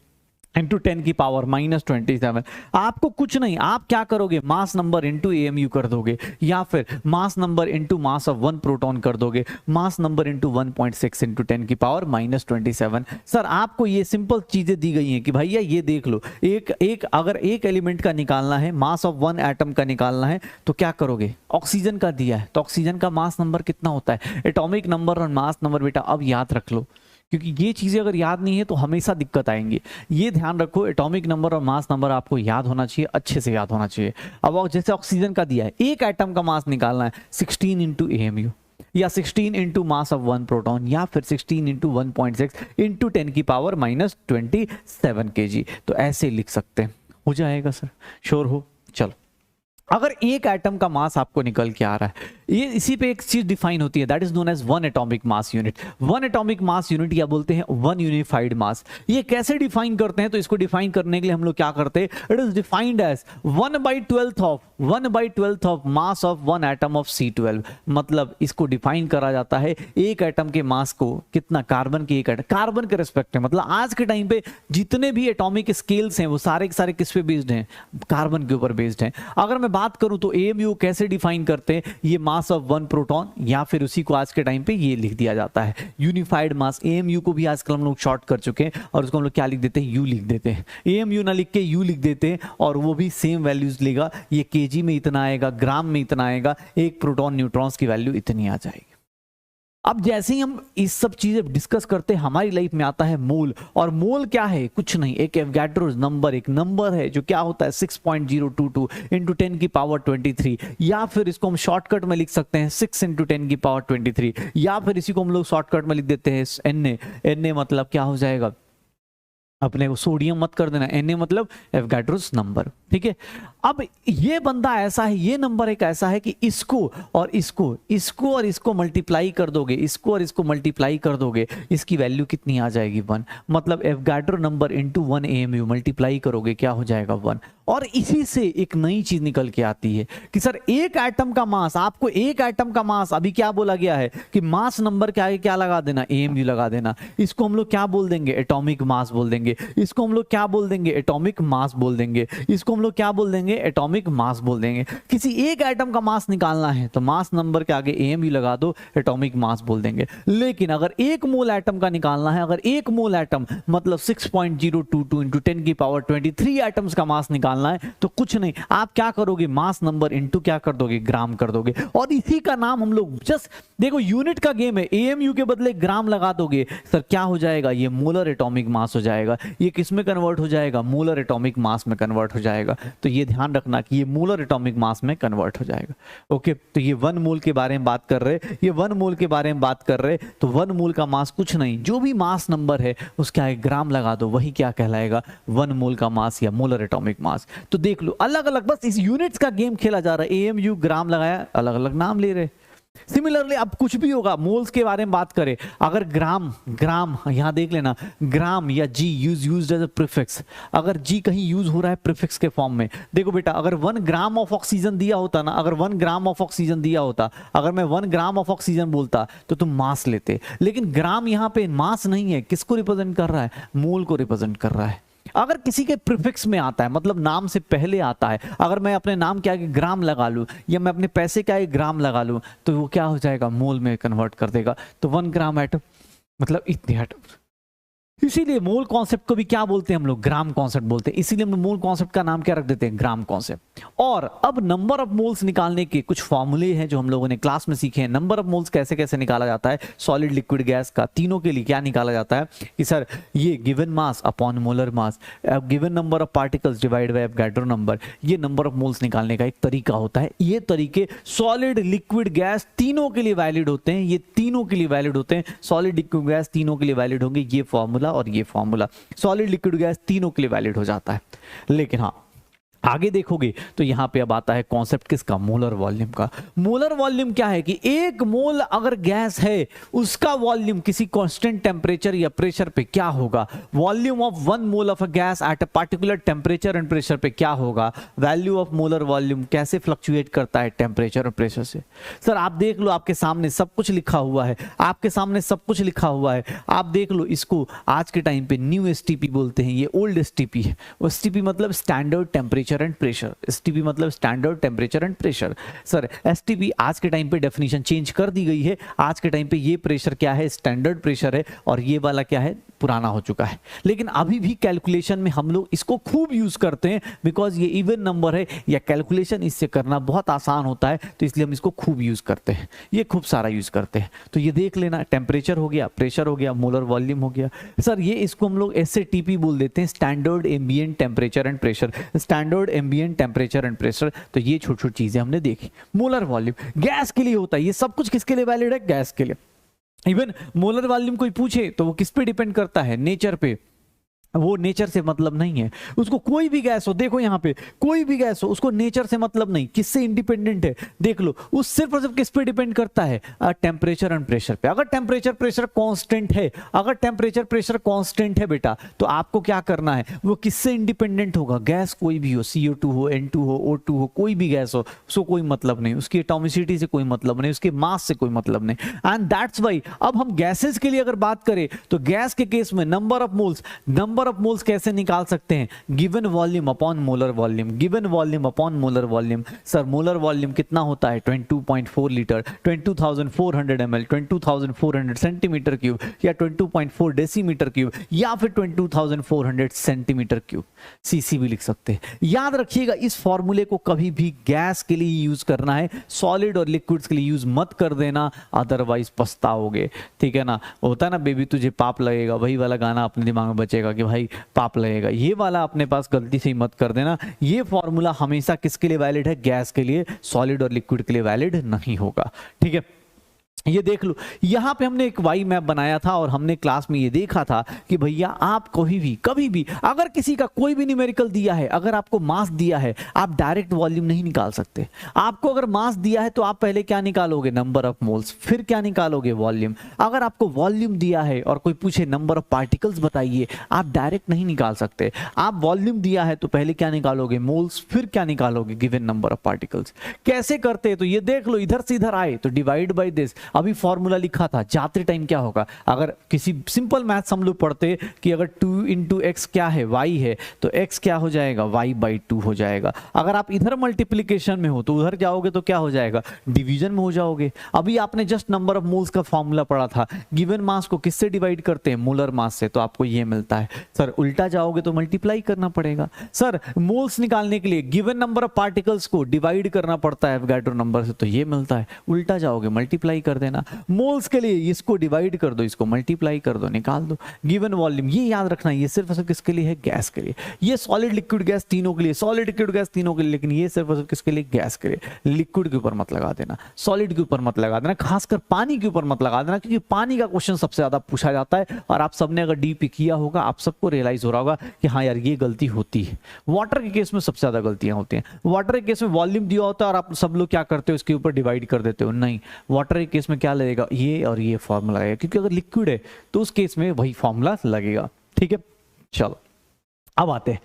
इंटू 10 की पावर -27। आपको कुछ नहीं, आप क्या करोगे, मास नंबर इंटू AMU कर दोगे, या फिर mass number into mass of 1 proton कर दोगे, मास नंबर इंटू 1.6 इंटू 10 की पावर -27। सर आपको ये सिंपल चीजें दी गई हैं कि भैया ये देख लो, अगर एक एलिमेंट का निकालना है, मास ऑफ 1 एटम का निकालना है तो क्या करोगे, ऑक्सीजन का दिया है तो ऑक्सीजन का मास नंबर कितना होता है, एटॉमिक नंबर और मास नंबर बेटा अब याद रख लो, क्योंकि ये चीजें अगर याद नहीं है तो हमेशा दिक्कत आएंगी। ये ध्यान रखो, एटॉमिक नंबर और मास नंबर आपको याद होना चाहिए, अच्छे से याद होना चाहिए। अब जैसे ऑक्सीजन का दिया है, एक एटम का मास निकालना है, 16 इंटू AMU, या 16 इंटू मास ऑफ 1 प्रोटॉन, या फिर 16 इंटू 1.6 इंटू 10 की पावर -27 kg। तो ऐसे लिख सकते हैं, हो जाएगा सर, श्योर हो। चलो, अगर एक एटम का मास आपको निकल के आ रहा है, ये इसी पे एक चीज डिफाइन होती है, that is known as 1 atomic mass unit. 1 atomic mass unit या बोलते हैं 1 यूनिफाइड मास। ये कैसे डिफाइन करते हैं, तो इसको डिफाइन करने के लिए हम लोग क्या करते हैं, it is defined as 1/12 of mass of 1 atom of C12। मतलब इसको डिफाइन करा जाता है एक एटम के मास को कितना, कार्बन के एक एटम, कार्बन के रिस्पेक्ट में। मतलब आज के टाइम पे जितने भी एटॉमिक स्केल्स हैं वो सारे के सारे किस पे बेस्ड हैं, कार्बन के ऊपर बेस्ड हैं। अगर मैं बात करूं तो AMU कैसे डिफाइन करते हैं, ये मास ऑफ 1 प्रोटॉन, या फिर उसी को आज के टाइम पे ये लिख दिया जाता है यूनिफाइड मास। AMU को भी आजकल हम लोग शॉर्ट कर चुके हैं और उसको हम लोग क्या लिख देते हैं, U लिख देते हैं। AMU ना लिख के U लिख देते हैं और वो भी सेम वैल्यूज लेगा, ये kg में इतना आएगा, ग्राम में इतना आएगा, एक प्रोटॉन न्यूट्रॉन्स की वैल्यू इतनी आ जाएगी। अब जैसे ही हम इस सब चीजें डिस्कस करते हैं हमारी लाइफ में आता है मोल। और मोल क्या है? कुछ नहीं, एक एवोगाड्रो नंबर, एक नंबर है जो क्या होता है 6.022 इंटू 10 की पावर 23, या फिर इसको हम शॉर्टकट में लिख सकते हैं 6 इंटू 10 की पावर 23, या फिर इसी को हम लोग शॉर्टकट में लिख देते हैं Na मतलब क्या हो जाएगा, अपने को सोडियम मत कर देना, Na मतलब एवोगाड्रोस नंबर, ठीक है। अब ये बंदा ऐसा है, ये नंबर एक ऐसा है कि इसको और इसको मल्टीप्लाई कर दोगे, इसको और इसको मल्टीप्लाई कर दोगे, इसकी वैल्यू कितनी आ जाएगी 1। मतलब Avogadro number into 1 AMU multiply करोगे क्या हो जाएगा 1। और इसी से एक नई चीज निकल के आती है कि सर एक एटम का मास, आपको एक एटम का मास अभी क्या बोला गया है कि मास नंबर के आगे क्या लगा देना, AMU लगा देना। इसको हम लोग क्या बोल देंगे, एटॉमिक मास बोल देंगे। इसको हम लोग क्या बोल देंगे, एटॉमिक मास बोल देंगे। इसको हम लोग क्या बोल देंगे, एटॉमिक मास बोल देंगे। किसी एक एटम का मास निकालना है तो मास नंबर के आगे AMU लगा दो, एटॉमिक मास बोल देंगे। लेकिन अगर एक मोल एटम का निकालना है, अगर एक मोल एटम मतलब 6.022 इंटू 10 की पावर 23 एटम्स का मास निकालना है तो कुछ नहीं, आप क्या करोगे, मास नंबर इंटू क्या कर दोगे, ग्राम कर दोगे। और इसी का नाम हम लोग जस्ट देखो, यूनिट का गेम है, AMU के बदले ग्राम लगा दोगे, सर क्या हो जाएगा, ये मोलर एटॉमिक मास हो जाएगा। ये किस में कन्वर्ट हो जाएगा, मोलर एटॉमिक मास में कन्वर्ट हो जाएगा। तो ये ध्यान रखना कि ये मोलर एटॉमिक मास में कन्वर्ट हो जाएगा। ओके, तो ये 1 मोल के बारे में बात कर रहे, ये 1 मोल के बारे में बात कर रहे। तो 1 मोल का मास कुछ नहीं, जो भी मास नंबर है उसके आगे ग्राम लगा दो, वही क्या कहलाएगा, 1 मोल का मास या मोलर एटॉमिक मास। तो देख लो, अलग अलग बस इस यूनिट्स का गेम खेला जा रहा है। AMU ग्राम लगाया, अलग अलग नाम ले रहे। सिमिलरली अब कुछ भी होगा, मोल्स के बारे में बात करें, अगर ग्राम यहां देख लेना, ग्राम या G used as a prefix, अगर G कहीं यूज हो रहा है प्रीफिक्स के फॉर्म में, देखो बेटा अगर 1 ग्राम ऑफ ऑक्सीजन दिया होता ना, अगर 1 ग्राम ऑफ ऑक्सीजन दिया होता, अगर मैं 1 ग्राम ऑफ ऑक्सीजन बोलता तो तुम मास लेते। लेकिन ग्राम यहां पे मास नहीं है, किसको रिप्रेजेंट कर रहा है, मोल को रिप्रेजेंट कर रहा है। अगर किसी के प्रीफिक्स में आता है, मतलब नाम से पहले आता है, अगर मैं अपने नाम के आगे ग्राम लगा लूं या मैं अपने पैसे के आगे ग्राम लगा लूं तो वो क्या हो जाएगा, मोल में कन्वर्ट कर देगा। तो 1 ग्राम एटम मतलब इतने एटम। इसीलिए मोल कॉन्सेप्ट को भी क्या बोलते हैं हम लोग, ग्राम कॉन्सेप्ट बोलते हैं। इसीलिए हम मोल कॉन्सेप्ट का नाम क्या रख देते हैं, ग्राम कॉन्सेप्ट। और अब नंबर ऑफ मोल्स निकालने के कुछ फॉर्मूले हैं जो हम लोगों ने क्लास में सीखे हैं। नंबर ऑफ मोल्स कैसे कैसे निकाला जाता है, सॉलिड लिक्विड गैस का, तीनों के लिए क्या निकाला जाता है कि सर ये given mass upon molar mass, given number of particles divide by Avogadro number, ये नंबर ऑफ मोल्स निकालने का एक तरीका होता है। ये तरीके सॉलिड लिक्विड गैस तीनों के लिए वैलिड होते हैं, ये तीनों के लिए वैलिड होते हैं। सॉलिड लिक्विड गैस तीनों के लिए वैलिड होंगे, ये फॉर्मूला और ये फॉर्मूला, सॉलिड लिक्विड गैस तीनों के लिए वैलिड हो जाता है। लेकिन हाँ आगे देखोगे तो यहां पे अब आता है कॉन्सेप्ट किसका, मोलर वॉल्यूम का। मोलर वॉल्यूम क्या है कि एक मोल अगर गैस है उसका वॉल्यूम किसी कांस्टेंट टेम्परेचर या प्रेशर पे क्या होगा, volume of 1 mole of a gas at a particular temperature and pressure पे क्या होगा। वैल्यू ऑफ मोलर वॉल्यूम कैसे फ्लक्चुएट करता है टेम्परेचर और प्रेशर से। सर आप देख लो, आपके सामने सब कुछ लिखा हुआ है, आपके सामने सब कुछ लिखा हुआ है। आप देख लो, इसको आज के टाइम पे न्यू STP बोलते हैं, ये ओल्ड STP है। STP मतलब standard temperature and pressure, STP मतलब standard temperature and pressure. Sir STP आज के टाइम पे डेफिनेशन चेंज कर दी गई है। आज के टाइम पे ये प्रेशर क्या है, स्टैंडर्ड प्रेशर है, और ये वाला क्या है, पुराना हो चुका है। लेकिन अभी भी कैलकुलेशन में हम लोग इसको खूब यूज करते हैं, बिकॉज ये इवन नंबर है या कैलकुलेशन इससे करना बहुत आसान होता है, तो इसलिए हम इसको खूब यूज करते हैं, ये खूब सारा यूज करते हैं। तो ये देख लेना, टेम्परेचर हो गया, प्रेशर हो गया, मोलर वॉल्यूम हो गया। सर ये इसको हम लोग SATP बोल देते हैं, standard ambient temperature and pressure, standard ambient temperature and pressure. तो ये छोटी छोटी चीजें हमने देखी। मोलर वॉल्यूम गैस के लिए होता है, ये सब कुछ किसके लिए वैलिड है, गैस के लिए। इवन मोलर वॉल्यूम कोई पूछे तो वो किस पे डिपेंड करता है, नेचर पे। वो नेचर से मतलब नहीं है उसको, कोई भी गैस हो, देखो यहाँ पे कोई भी गैस हो, उसको नेचर से मतलब नहीं, किससे इंडिपेंडेंट है, देख लो। उस सिर्फ और सिर्फ किस पे डिपेंड करता है, टेम्परेचर एंड प्रेशर पे। अगर टेम्परेचर प्रेशर कांस्टेंट है, अगर टेम्परेचर प्रेशर कांस्टेंट है बेटा, तो आपको क्या करना है, वो किससे इंडिपेंडेंट होगा, गैस कोई भी हो, CO2 हो, N2 हो, O2 हो, कोई भी गैस हो, उसको कोई मतलब नहीं, उसकी एटॉमिसिटी से कोई मतलब नहीं, उसके मास से कोई मतलब नहीं। एंड दैट्स वाई अब हम गैसेस के लिए अगर बात करें तो गैस के केस में number of moles, number number of moles कैसे निकाल सकते हैं? Given volume upon molar volume, given volume upon molar volume. Sir molar volume कितना होता है? 22.4 लीटर, 22,400 ml, 22,400 सेंटीमीटर क्यूब, या 22.4 डेसीमीटर क्यूब, या फिर 22,400 सेंटीमीटर क्यूब। सीसी भी लिख सकते हैं। याद रखिएगा इस फॉर्मूले को कभी भी गैस के लिए यूज करना है, सॉलिड और लिक्विड्स के लिए यूज मत कर देना, अदरवाइज पछताओगे। ठीक है ना? होता है ना बेबी तुझे पाप लगेगा, वही वाला गाना अपने दिमाग में बचेगा कि भाई पाप लगेगा, ये वाला अपने पास गलती से ही मत कर देना। ये फॉर्मूला हमेशा किसके लिए वैलिड है? गैस के लिए, सॉलिड और लिक्विड के लिए वैलिड नहीं होगा। ठीक है, ये देख लो, यहां पे हमने एक वाई मैप बनाया था और हमने क्लास में ये देखा था कि भैया आप कभी भी अगर किसी का कोई भी न्यूमेरिकल दिया है, अगर आपको मास दिया है, आप डायरेक्ट वॉल्यूम नहीं निकाल सकते। आपको अगर मास दिया है तो आप पहले क्या निकालोगे? नंबर ऑफ मोल्स, फिर क्या निकालोगे? वॉल्यूम। अगर आपको वॉल्यूम दिया है और कोई पूछे नंबर ऑफ पार्टिकल्स बताइए, आप डायरेक्ट नहीं निकाल सकते। आप वॉल्यूम दिया है तो पहले क्या निकालोगे? मोल्स, फिर क्या निकालोगे? Given number of particles. कैसे करते? तो ये देख लो, इधर से इधर आए तो डिवाइड बाय दिस। अभी फॉर्मूला लिखा था, जाते टाइम क्या होगा? अगर किसी सिंपल मैथ्स हम लोग पढ़ते कि अगर 2 इंटू एक्स क्या है? y है, तो x क्या हो जाएगा? y/2 हो जाएगा। अगर आप इधर मल्टीप्लीकेशन में हो तो उधर जाओगे तो क्या हो जाएगा? डिवीजन में हो जाओगे। अभी आपने जस्ट नंबर ऑफ मोल्स का फॉर्मूला पढ़ा था, गिवन मास को किससे डिवाइड करते हैं? मोलर मास से, तो आपको ये मिलता है। सर उल्टा जाओगे तो मल्टीप्लाई करना पड़ेगा। सर मोल्स निकालने के लिए गिवन नंबर ऑफ पार्टिकल्स को डिवाइड करना पड़ता है एवोगाड्रो नंबर से, तो ये मिलता है। उल्टा जाओगे मल्टीप्लाई कर देना। मोल्स के लिए इसको डिवाइड कर दो, इसको मल्टीप्लाई कर दो, निकाल दो। गिवन वॉल्यूम, ये याद रखना, ये सिर्फ और सिर्फ किसके लिए है? गैस के लिए। ये सॉलिड लिक्विड गैस तीनों के लिए, सॉलिड लिक्विड गैस तीनों के लिए, लेकिन ये सिर्फ और सिर्फ किसके लिए? गैस के लिए। लिक्विड के ऊपर मत लगा देना, सॉलिड के ऊपर मत लगा देना, खासकर पानी के ऊपर मत लगा देना, क्योंकि पानी का क्वेश्चन सबसे ज्यादा पूछा जाता है। और आप सबने अगर डीपी किया होगा, आप सबको रियलाइज हो रहा होगा कि हाँ यार ये गलती होती है। वाटर के केस में सबसे ज्यादा गलतियां होती हैं। वाटर के केस में वॉल्यूम दिया होता है और आप सब लोग क्या करते हो? इसके ऊपर डिवाइड कर देते हो। नहीं, वाटर के केस में क्या लगेगा? ये और ये फॉर्मूला लगेगा, क्योंकि अगर लिक्विड है तो उस केस में वही फॉर्मूला लगेगा। ठीक है, चलो अब आते हैं।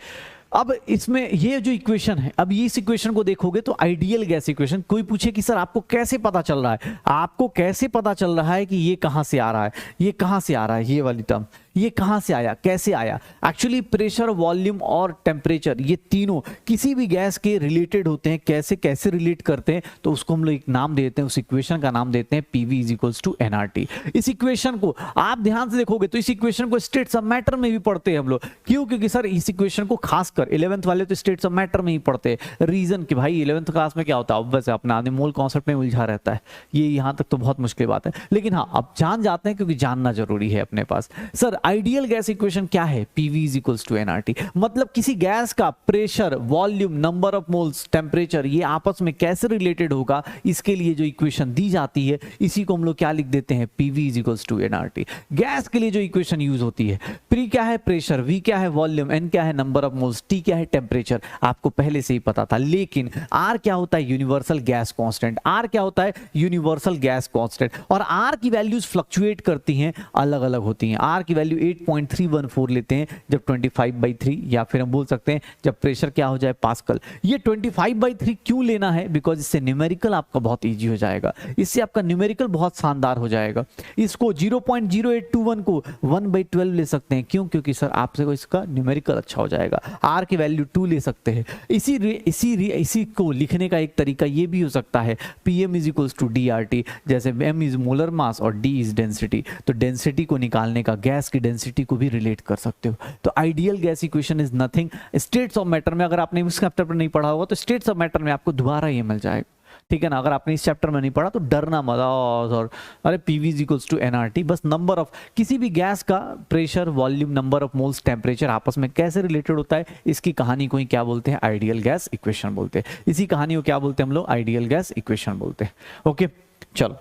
अब इसमें ये जो इक्वेशन है, अब ये इस इक्वेशन को देखोगे तो आइडियल गैस इक्वेशन। कोई पूछे कि सर आपको कैसे पता चल रहा है, आपको कैसे पता चल रहा है कि ये कहां से आ रहा है, ये कहां से आ रहा है, ये वाली टर्म ये कहां से आया, कैसे आया? एक्चुअली प्रेशर, वॉल्यूम और टेम्परेचर, ये तीनों किसी भी गैस के रिलेटेड होते हैं। कैसे कैसे रिलेट करते हैं? तो उसको हम लोग एक नाम देते हैं, उस इक्वेशन का नाम देते हैं PV = nRT। इस इक्वेशन को आप ध्यान से देखोगे तो इस इक्वेशन को स्टेट्स ऑफ मैटर में भी पढ़ते हैं हम लोग। क्यों? क्योंकि सर इस इक्वेशन को खासकर 11th वाले तो स्टेट्स ऑफ मैटर में ही पढ़ते हैं। रीजन कि भाई 11th क्लास में क्या होता है, वैसे अपना आदमी मोल कॉन्सेप्ट में उलझा रहता है। ये यहां तक तो बहुत मुश्किल बात है, लेकिन हाँ अब जान जाते हैं क्योंकि जानना जरूरी है अपने पास। सर आइडियल गैस इक्वेशन क्या है? PV = nRT। मतलब किसी गैस का pressure, volume, number of moles, temperature, ये आपस में कैसे रिलेटेड होगा, इसके लिए जो इक्वेशन दी जाती है इसी को हम लोग क्या लिख देते हैं? PV = nRT। गैस के लिए जो इक्वेशन यूज होती है, P क्या है? प्रेशर, V क्या है? वॉल्यूम, N क्या है? नंबर ऑफ मोल्स, T क्या है? टेम्परेचर। आपको पहले से ही पता था, लेकिन R क्या होता है? Universal gas constant. R क्या होता है? Universal gas constant. और R की वैल्यूज फ्लक्चुएट करती हैं, अलग अलग होती हैं। R की वैल्यू 8.314 लेते हैं जब 25/3, या फिर हम बोल सकते हैं जब प्रेशर क्या हो जाए? पास्कल। ये 25/3 क्यों लेना है? बिकॉज इससे न्यूमेरिकल आपका बहुत इजी हो जाएगा, इससे आपका न्यूमेरिकल बहुत शानदार हो जाएगा। इसको 0.0821 को 1/12 ले सकते हैं। क्यों? क्योंकि सर आपसे को इसका न्यूमेरिकल अच्छा हो जाएगा। R की वैल्यू 2 ले सकते हैं। इसी को लिखने का एक तरीका ये भी हो सकता है, PM = DRT। जैसे M इज मोलर मास और D इज डेंसिटी, तो डेंसिटी को निकालने का, गैस की डेंसिटी को भी रिलेट कर सकते हो। तो ideal gas equation is nothing. States of matter में अगर आपने इस चैप्टर पर नहीं पढ़ा होगा तो स्टेट्स ऑफ मैटर में आपको दोबारा ये मिल जाएगा। ठीक है ना? अगर आपने इस चैप्टर में नहीं पढ़ा तो डरना मत, और अरे PV = nRT। बस नंबर ऑफ किसी भी गैस का pressure, volume, number of moles, temperature आपस में कैसे रिलेटेड होता है, इसकी कहानी को ही क्या बोलते हैं? आइडियल गैस इक्वेशन बोलते हैं। इसी कहानी को क्या बोलते हैं हम लोग? आइडियल गैस इक्वेशन बोलते हैं। ओके, चलो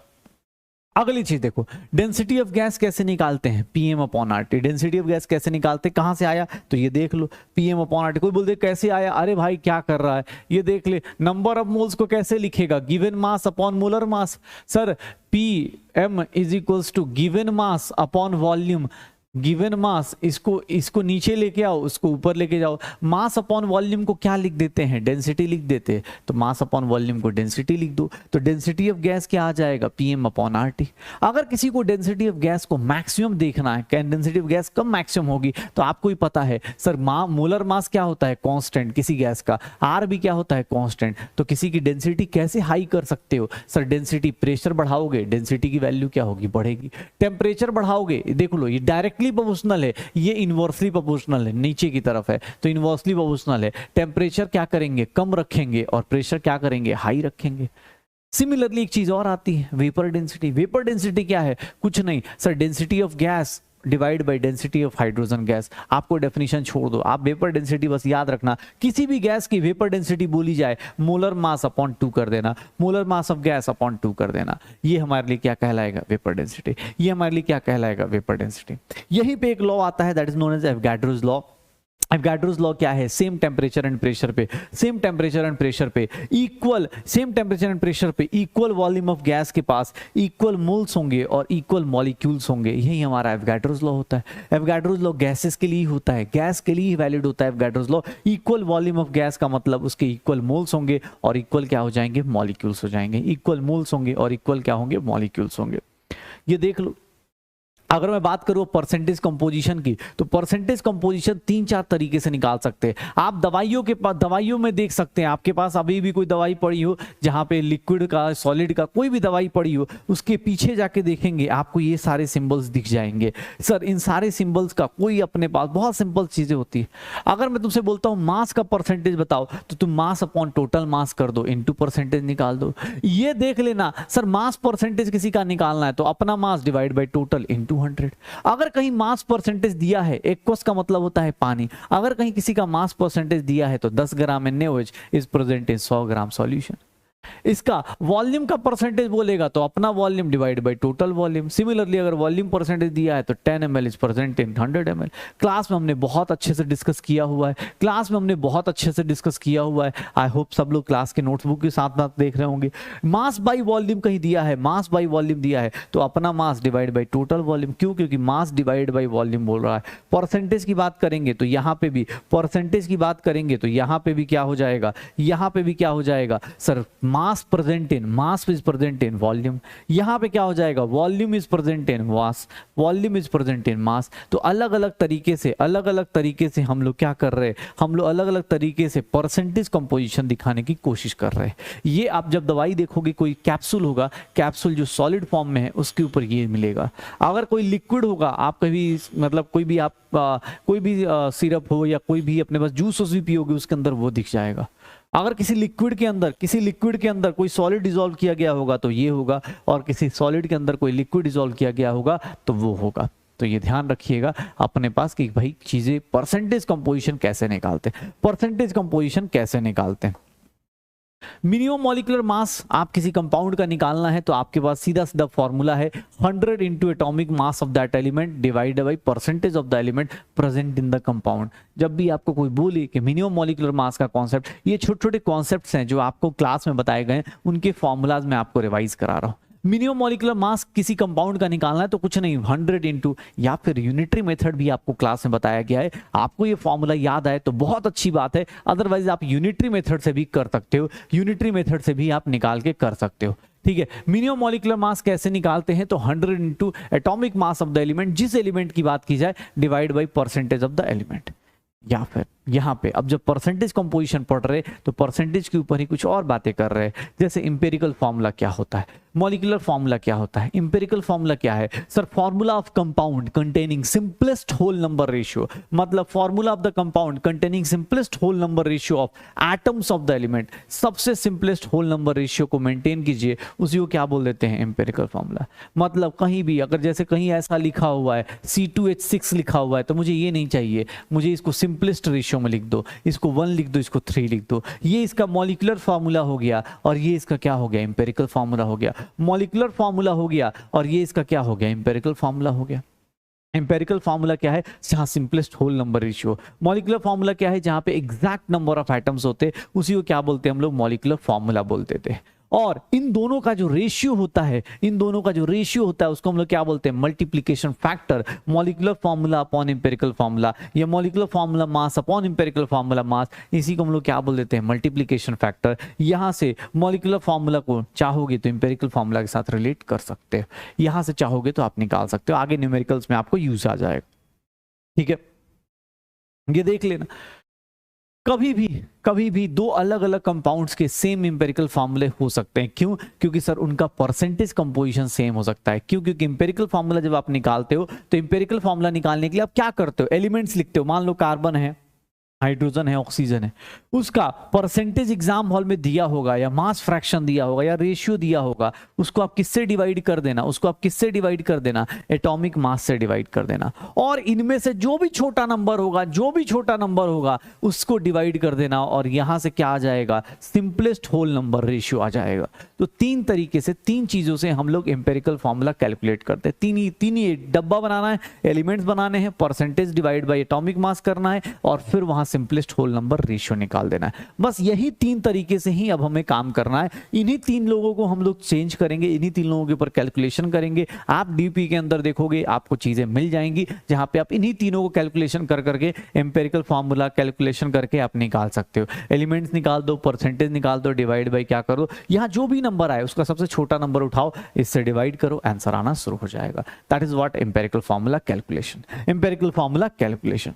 अगली चीज देखो, डेंसिटी ऑफ गैस कैसे निकालते हैं? PM/RT। डेंसिटी ऑफ गैस कैसे निकालते हैं? कहां से आया? तो ये देख लो, PM/RT। कोई बोल दे कैसे आया? अरे भाई क्या कर रहा है, ये देख ले। नंबर ऑफ मोल्स को कैसे लिखेगा? Given mass upon molar mass. Sir PM = given mass upon volume. Given mass, इसको नीचे लेके आओ, उसको ऊपर लेके जाओ। मास अपॉन वॉल्यूम को क्या लिख देते हैं, डेंसिटी लिख देते हैं, तो मास अपॉन वॉल्यूम को डेंसिटी लिख दो, तो डेंसिटी ऑफ गैस क्या आ जाएगा, पीएम अपॉन आरटी। अगर किसी को डेंसिटी ऑफ गैस को मैक्सिमम देखना है, डेंसिटी ऑफ गैस कब मैक्सिमम होगी, तो आपको ही पता है सर मोलर मास क्या होता है, कांस्टेंट किसी गैस का, आर भी क्या होता है, कांस्टेंट। तो किसी की डेंसिटी कैसे हाई कर सकते हो, सर डेंसिटी, प्रेशर बढ़ाओगे डेंसिटी की वैल्यू क्या होगी, बढ़ेगी। टेम्परेचर बढ़ाओगे, देख लो ये डायरेक्टली प्रोपोर्शनल है, ये इनवर्सली प्रोपोर्शनल है, नीचे की तरफ है तो इनवर्सली प्रोपोर्शनल है। टेम्परेचर क्या करेंगे, कम रखेंगे, और प्रेशर क्या करेंगे, हाई रखेंगे। सिमिलरली एक चीज और आती है, वेपर डेंसिटी। वेपर डेंसिटी क्या है, कुछ नहीं sir, density of gas divide by density of hydrogen gas. आपको डेफिनेशन छोड़ दो, आप वेपर डेंसिटी बस याद रखना, किसी भी गैस की वेपर डेंसिटी बोली जाए, मोलर मास अपॉन 2 कर देना, molar mass of gas upon 2 कर देना। ये हमारे लिए क्या कहलाएगा, वेपर डेंसिटी। ये हमारे लिए क्या कहलाएगा, वेपर डेंसिटी। यहीं पे एक लॉ आता है, that is known as Avogadro's law. Avogadro's law क्या है, सेम टेम्परेचर एंड प्रेशर पे, सेम टेम्परेचर एंड प्रेशर पे equal, same temperature and pressure पे इक्वल वॉल्यूम ऑफ गैस के पास इक्वल मोल्स होंगे और इक्वल मॉलिक्यूल्स होंगे। यही हमारा एवोगाड्रोस लॉ होता है। एवोगाड्रोस लॉ गैसेस के लिए होता है, गैस के लिए वैलिड होता है Avogadro's law. Equal volume of gas का मतलब उसके इक्वल मोल्स होंगे और इक्वल क्या हो जाएंगे, मॉलिक्यूल्स हो जाएंगे। इक्वल मोल्स होंगे और इक्वल क्या होंगे, मॉलिक्यूल्स होंगे। ये देख लो, अगर मैं बात करूं परसेंटेज कंपोजिशन की, तो परसेंटेज कंपोजिशन 3-4 तरीके से निकाल सकते हैं आप। दवाइयों के पास, दवाइयों में देख सकते हैं, आपके पास अभी भी कोई दवाई पड़ी हो जहां पे लिक्विड का, सॉलिड का, कोई भी दवाई पड़ी हो, उसके पीछे जाके देखेंगे आपको ये सारे सिंबल्स दिख जाएंगे। सर इन सारे सिंबल्स का कोई अपने पास, बहुत सिंपल चीजें होती है। अगर मैं तुमसे बोलता हूं मास का परसेंटेज बताओ, तो तुम मास अपॉन टोटल मास कर दो, इनटू परसेंटेज निकाल दो। ये देख लेना सर, मास परसेंटेज किसी का निकालना है तो अपना mass divide by total into 100। अगर कहीं मास परसेंटेज दिया है, एक्वस का मतलब होता है पानी, अगर कहीं किसी का मास परसेंटेज दिया है तो 10 ग्राम NaOH is present in 100 gram solution. इसका वॉल्यूम का परसेंटेज बोलेगा तो अपना volume divide by total volume. Similarly अगर वॉल्यूम परसेंटेज दिया है तो 10 ml is present in 100 ml। Class में हमने बहुत अच्छे से डिस्कस किया हुआ है, क्लास में हमने बहुत अच्छे से डिस्कस किया हुआ है। आई होप सब लोग क्लास के नोटबुक के साथ साथ देख रहे होंगे। मास बाई वॉल्यूम कहीं दिया है, मास बाई वॉल्यूम दिया है तो अपना mass divide by total volume. क्यों, क्योंकि मास डिवाइड बाई वॉल्यूम बोल रहा है। परसेंटेज की बात करेंगे तो यहाँ पे भी, परसेंटेज की बात करेंगे तो यहाँ पे भी क्या हो जाएगा, यहाँ पे भी क्या हो जाएगा sir, mass present in, mass is present in volume. यहां पे क्या हो जाएगा, volume is present in mass, volume is present in mass. तो अलग अलग तरीके से हम लोग क्या कर रहे हैं, हम लोग अलग अलग तरीके से परसेंटेज कंपोजिशन दिखाने की कोशिश कर रहे हैं। ये आप जब दवाई देखोगे, कोई कैप्सूल होगा, कैप्सूल जो सॉलिड फॉर्म में है उसके ऊपर ये मिलेगा। अगर कोई लिक्विड होगा, आप कभी मतलब कोई भी आप कोई भी सिरप हो या कोई भी अपने पास जूस भी पियोगे, उसके अंदर वो दिख जाएगा। अगर किसी लिक्विड के अंदर कोई सॉलिड डिसॉल्व किया गया होगा तो ये होगा, और किसी सॉलिड के अंदर कोई लिक्विड डिसॉल्व किया गया होगा तो वो होगा। तो ये ध्यान रखिएगा अपने पास कि भाई चीजें परसेंटेज कंपोजिशन कैसे निकालते हैं, परसेंटेज कंपोजिशन कैसे निकालते हैं। मिनिमम मॉलिक्यूलर मास आप किसी कंपाउंड का निकालना है तो आपके पास सीधा सीधा फॉर्मूला है 100 into atomic mass of that element divided by percentage of the element present in the compound. जब भी आपको कोई बोले कि मिनिमम मॉलिक्यूलर मास का कॉन्सेप्ट, ये छोटे छोटे कॉन्सेप्ट्स हैं जो आपको क्लास में बताए गए, उनके फॉर्मूलाज में आपको रिवाइज करा रहा हूं। मिनिमम मॉलिक्यूलर मास किसी कंपाउंड का निकालना है तो कुछ नहीं, 100 इंटू, या फिर यूनिटरी मेथड भी आपको क्लास में बताया गया है। आपको ये फॉर्मूला याद आए तो बहुत अच्छी बात है, अदरवाइज आप यूनिटरी मेथड से भी कर सकते हो, यूनिटरी मेथड से भी आप निकाल के कर सकते हो। ठीक है, मिनिमम मॉलिक्यूलर मास कैसे निकालते हैं तो 100 into atomic mass of the element, जिस एलिमेंट की बात की जाए, divide by percentage of the element. या फिर यहाँ पे अब जब परसेंटेज कंपोजिशन पढ़ रहे तो परसेंटेज के ऊपर ही कुछ और बातें कर रहे हैं, जैसे इंपेरिकल फॉर्मूला क्या होता है, मॉलिक्यूलर फॉर्मूला क्या होता है। इंपेरिकल फॉर्मूला क्या है sir, formula of compound containing simplest whole number ratio, मतलब formula of the compound containing simplest whole number ratio of atoms of the element. सबसे सिंपलेस्ट होल नंबर रेशियो को maintain कीजिए, उसी को क्या बोल देते हैं, इंपेरिकल फॉर्मूला। मतलब कहीं भी अगर जैसे कहीं ऐसा लिखा हुआ है C2H6 लिखा हुआ है तो मुझे ये नहीं चाहिए, मुझे इसको सिंपलेस्ट रेशियो में लिख दो, इसको 1 लिख दो, इसको 3 लिख दो। ये इसका मॉलिक्यूलर फार्मूला हो गया और ये इसका क्या हो गया, इंपेरिकल फार्मूला हो गया। मॉलिक्यूलर फार्मूला हो गया और ये इसका क्या हो गया, इंपेरिकल फार्मूला हो गया। इंपेरिकल फार्मूला क्या है, जहां simplest whole number ratio. Molecular formula क्या है, जहां पे एग्जैक्ट नंबर ऑफ एटम्स होते, उसी को क्या बोलते हैं हम लोग, मॉलिक्यूलर फार्मूला बोलते थे। और इन दोनों का जो रेशियो होता है, इन दोनों का जो रेशियो होता है उसको हम लोग क्या बोलते हैं, multiplication factor, molecular formula upon empirical formula, या molecular formula mass upon empirical formula mass, इसी को हम लोग क्या बोल देते हैं, मल्टीप्लिकेशन फैक्टर। यहां से मॉलिक्यूलर फॉर्मूला को चाहोगे तो एम्पिरिकल फॉर्मूला के साथ रिलेट कर सकते हो, यहां से चाहोगे तो आप निकाल सकते हो, आगे न्यूमेरिकल्स में आपको यूज आ जाएगा। ठीक है, ये देख लेना। कभी भी दो अलग अलग कंपाउंड्स के सेम इंपेरिकल फार्मूले हो सकते हैं। क्यों? क्योंकि सर उनका परसेंटेज कंपोजिशन सेम हो सकता है। क्यों? क्योंकि इंपेरिकल फार्मूला जब आप निकालते हो तो इंपेरिकल फार्मूला निकालने के लिए आप क्या करते हो, एलिमेंट्स लिखते हो। मान लो कार्बन है, हाइड्रोजन है, ऑक्सीजन है, उसका परसेंटेज एग्जाम हॉल में दिया होगा, या मास फ्रैक्शन दिया होगा, या रेशियो दिया होगा, उसको आप किससे डिवाइड कर देना, उसको आप किससे डिवाइड कर देना, एटॉमिक मास से डिवाइड कर देना। और इनमें से जो भी छोटा नंबर होगा, जो भी छोटा नंबर होगा उसको डिवाइड कर देना, और यहां से क्या आ जाएगा, सिंपलेस्ट होल नंबर रेशियो आ जाएगा। तो तीन तरीके से, तीन चीजों से हम लोग एम्पेरिकल फॉर्मूला कैलकुलेट करते हैं। तीन ही डब्बा बनाना है, एलिमेंट्स बनाने हैं, percentage divide by atomic mass करना है, और फिर वहां सिंपलेस्ट होल नंबर रेशियो निकाल देना है। बस यही तीन तरीके से ही अब हमें काम करना है। इन्हीं तीन लोगों को हम लोग चेंज करेंगे, इन्हीं तीन लोगों के ऊपर कैलकुलेशन करेंगे। आप डीपी के अंदर देखोगे आपको चीजें मिल जाएंगी जहां पे आप इन्हीं तीनों को कैलकुलेशन कर करके एम्पेरिकल फॉर्मूला कैलकुलेशन करके आप निकाल सकते हो। एलिमेंट्स निकाल दो, परसेंटेज निकाल दो, डिवाइड बाई क्या करो, यहां जो भी नंबर आए उसका सबसे छोटा नंबर उठाओ, इससे डिवाइड करो, आंसर आना शुरू हो जाएगा। That is what empirical formula calculation. Empirical formula calculation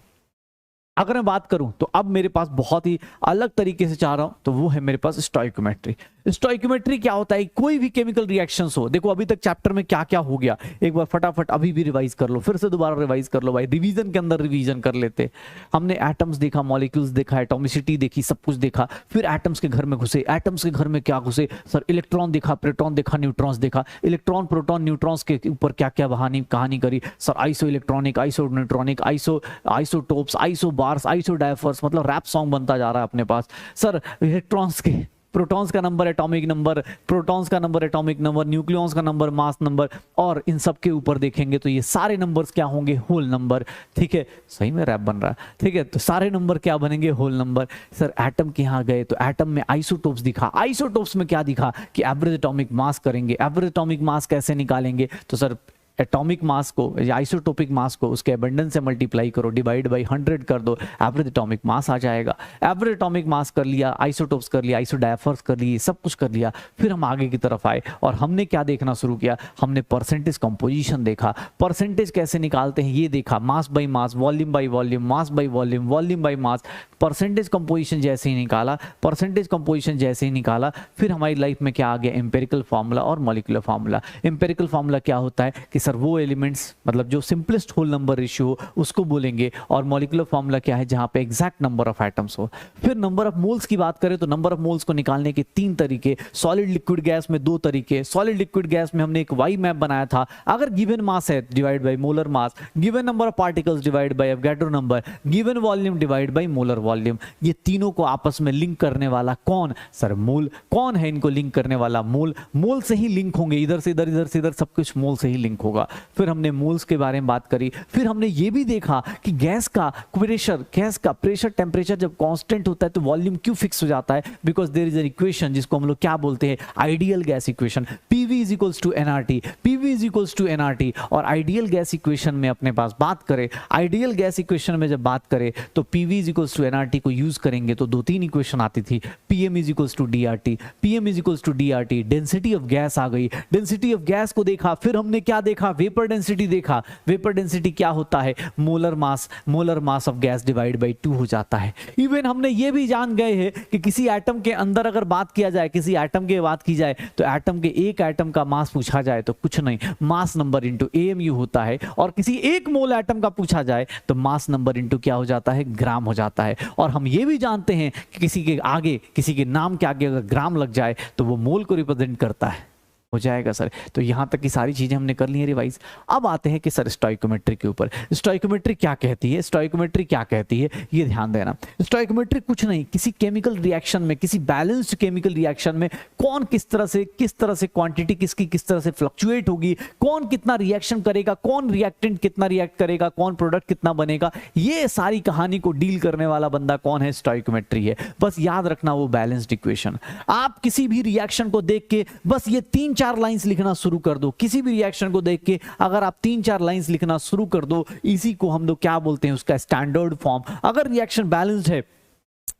अगर मैं बात करूं तो अब मेरे पास बहुत ही अलग तरीके से चाह रहा हूं, तो वो है मेरे पास स्टोइकोमेट्री। स्टोइकोमेट्री क्या होता है, कोई भी केमिकल रिएक्शंस हो, देखो अभी तक चैप्टर में क्या क्या हो गया, एक बार फटाफट अभी भी रिवाइज कर लो, फिर से दोबारा रिवाइज कर लो भाई, रिवीजन के अंदर रिवीजन कर लेते। हमने एटम्स देखा, मॉलिक्यूल्स देखा, एटॉमिसिटी देखी, सब कुछ देखा, फिर एटम्स के घर में घुसे। एटम्स के घर में क्या घुसे सर, इलेक्ट्रॉन देखा, प्रोटॉन देखा, न्यूट्रॉन्स देखा। इलेक्ट्रॉन, प्रोटॉन, न्यूट्रॉन्स के ऊपर क्या क्या कहानी करी sir, isoelectronic, isoneutronic, isotopes, isobars, isodiaphers, मतलब रैप सॉन्ग बनता जा रहा है अपने पास। सर इलेक्ट्रॉन्स के, प्रोटॉन्स का नंबर एटॉमिक नंबर, प्रोटॉन्स का नंबर एटॉमिक नंबर, न्यूक्लियॉन्स का नंबर मास नंबर, और इन सब के ऊपर देखेंगे तो ये सारे नंबर्स क्या होंगे, होल नंबर। ठीक है, सही में रैप बन रहा है। ठीक है, तो सारे नंबर क्या बनेंगे, होल नंबर। सर एटम के यहाँ गए तो एटम में आइसोटोप्स दिखा, आइसोटोप्स में क्या दिखा कि एवरेज एटॉमिक मास करेंगे। एवरेज एटॉमिक मास कैसे निकालेंगे, तो सर एटॉमिक मास को या आइसोटोपिक मास को उसके एबंडेंस से मल्टीप्लाई करो, डिवाइड बाई 100 कर दो, एवरेज एटॉमिक मास आ जाएगा। एवरेज एटॉमिक मास कर लिया, आइसोटोप्स कर लिया, आइसोडायफर्स कर लिए, सब कुछ कर लिया। फिर हम आगे की तरफ आए और हमने क्या देखना शुरू किया, हमने परसेंटेज कंपोजिशन देखा। परसेंटेज कैसे निकालते हैं ये देखा, mass by mass, volume by volume, mass by volume, volume by mass. Percentage composition जैसे ही निकाला, परसेंटेज कंपोजिशन जैसे ही निकाला, फिर हमारी लाइफ में क्या आ गया, एम्पेरिकल फार्मूला और मॉलिक्यूलर फार्मूला। एम्पेरिकल फार्मूला क्या होता है कि सर वो एलिमेंट्स, मतलब जो सिंपलेस्ट होल नंबर रेशियो हो उसको बोलेंगे, और मॉलिक्यूलर फार्मूला क्या है, जहां पे एग्जैक्ट नंबर ऑफ एटम्स हो। फिर नंबर ऑफ मोल्स की बात करें तो नंबर ऑफ मोल्स को निकालने के तीन तरीके, सॉलिड लिक्विड गैस में दो तरीके। सॉलिड लिक्विड गैस में हमने एक वाई मैप बनाया था, अगर गिवन मास है divide by molar mass, given number of particles divide by Avogadro number, given volume divide by molar volume. ये तीनों को आपस में लिंक करने वाला कौन, सर मोल। कौन है इनको लिंक करने वाला, मोल। मोल से ही लिंक होंगे, इधर से इधर, इधर से इधर, सब कुछ मोल से ही लिंक होगा। फिर हमने मोल्स के बारे में बात करी। फिर हमने ये भी देखा कि गैस का प्रेशर, गैस का प्रेशर टेम्परेचर जब कांस्टेंट होता है तो वॉल्यूम क्यों फिक्स हो जाता है, because there is an equation जिसको हम लोग क्या बोलते हैं, ideal gas equation. PV is equals to nRT, PV is equals to nRT. और आइडियल गैस इक्वेशन में अपने पास बात करें, आइडियल गैस इक्वेशन में जब बात करें तो PV is equals to NRT को यूज करेंगे तो दो तीन इक्वेशन आती थी। PM is equals to DRT, PM is equals to DRT, density of gas आ गई। डेंसिटी ऑफ गैस को देखा, फिर हमने क्या देखा, वेपर डेंसिटी देखा। वेपर डेंसिटी क्या होता है, molar mass of gas divide by 2 हो जाता है। इवन हमने ये भी जान गए हैं कि किसी एटम के अंदर अगर बात किया जाए, किसी एटम की बात की जाए तो एटम के एक एटम का मास पूछा जाए तो कुछ नहीं, मास नंबर इनटू एएमयू होता है। और किसी एक मोल एटम का पूछा जाए तो मास नंबर इनटू क्या हो जाता है, ग्राम हो जाता है। और हम ये भी जानते हैं कि किसी के आगे, किसी के नाम के आगे अगर ग्राम लग जाए तो वो मोल को रिप्रेजेंट करता है। हो जाएगा सर। तो यहाँ तक की सारी चीजें हमने कर ली हैं रिवाइज। अब आते हैं कि सर स्टोइकोमेट्री के ऊपर। स्टोइकोमेट्री क्या कहती है, स्टोइकोमेट्री क्या कहती है, ये ध्यान देना। स्टोइकोमेट्री कुछ नहीं, किसी केमिकल रिएक्शन में, किसी बैलेंस्ड केमिकल रिएक्शन में कौन किस तरह से क्वांटिटी किसकी किस तरह से फ्लक्चुएट होगी, कौन कितना रिएक्शन करेगा, कौन रिएक्टेंट कितना रिएक्ट करेगा, कौन प्रोडक्ट कितना बनेगा, ये सारी कहानी को डील करने वाला बंदा कौन है, स्टोइकोमेट्री है। बस याद रखना वो बैलेंस्ड इक्वेशन। आप किसी भी रिएक्शन को देख के बस ये 3-4 लाइंस लिखना शुरू कर दो। किसी भी रिएक्शन को देख के अगर आप 3-4 लाइंस लिखना शुरू कर दो, इसी को हम लोग क्या बोलते हैं, उसका स्टैंडर्ड फॉर्म। अगर रिएक्शन बैलेंस्ड है,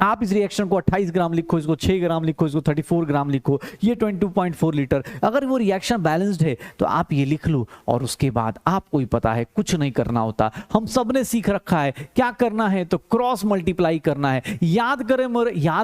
आप इस रिएक्शन को 28 ग्राम लिखो, इसको 6 ग्राम लिखो, इसको 34 ग्राम लिखो, ये 22.4 लीटर, अगर वो रिएक्शन बैलेंस्ड है तो आप ये लिख लो। और उसके बाद आपको ही पता है कुछ नहीं करना होता, हम सब ने सीख रखा है क्या करना है, तो क्रॉस मल्टीप्लाई करना है। याद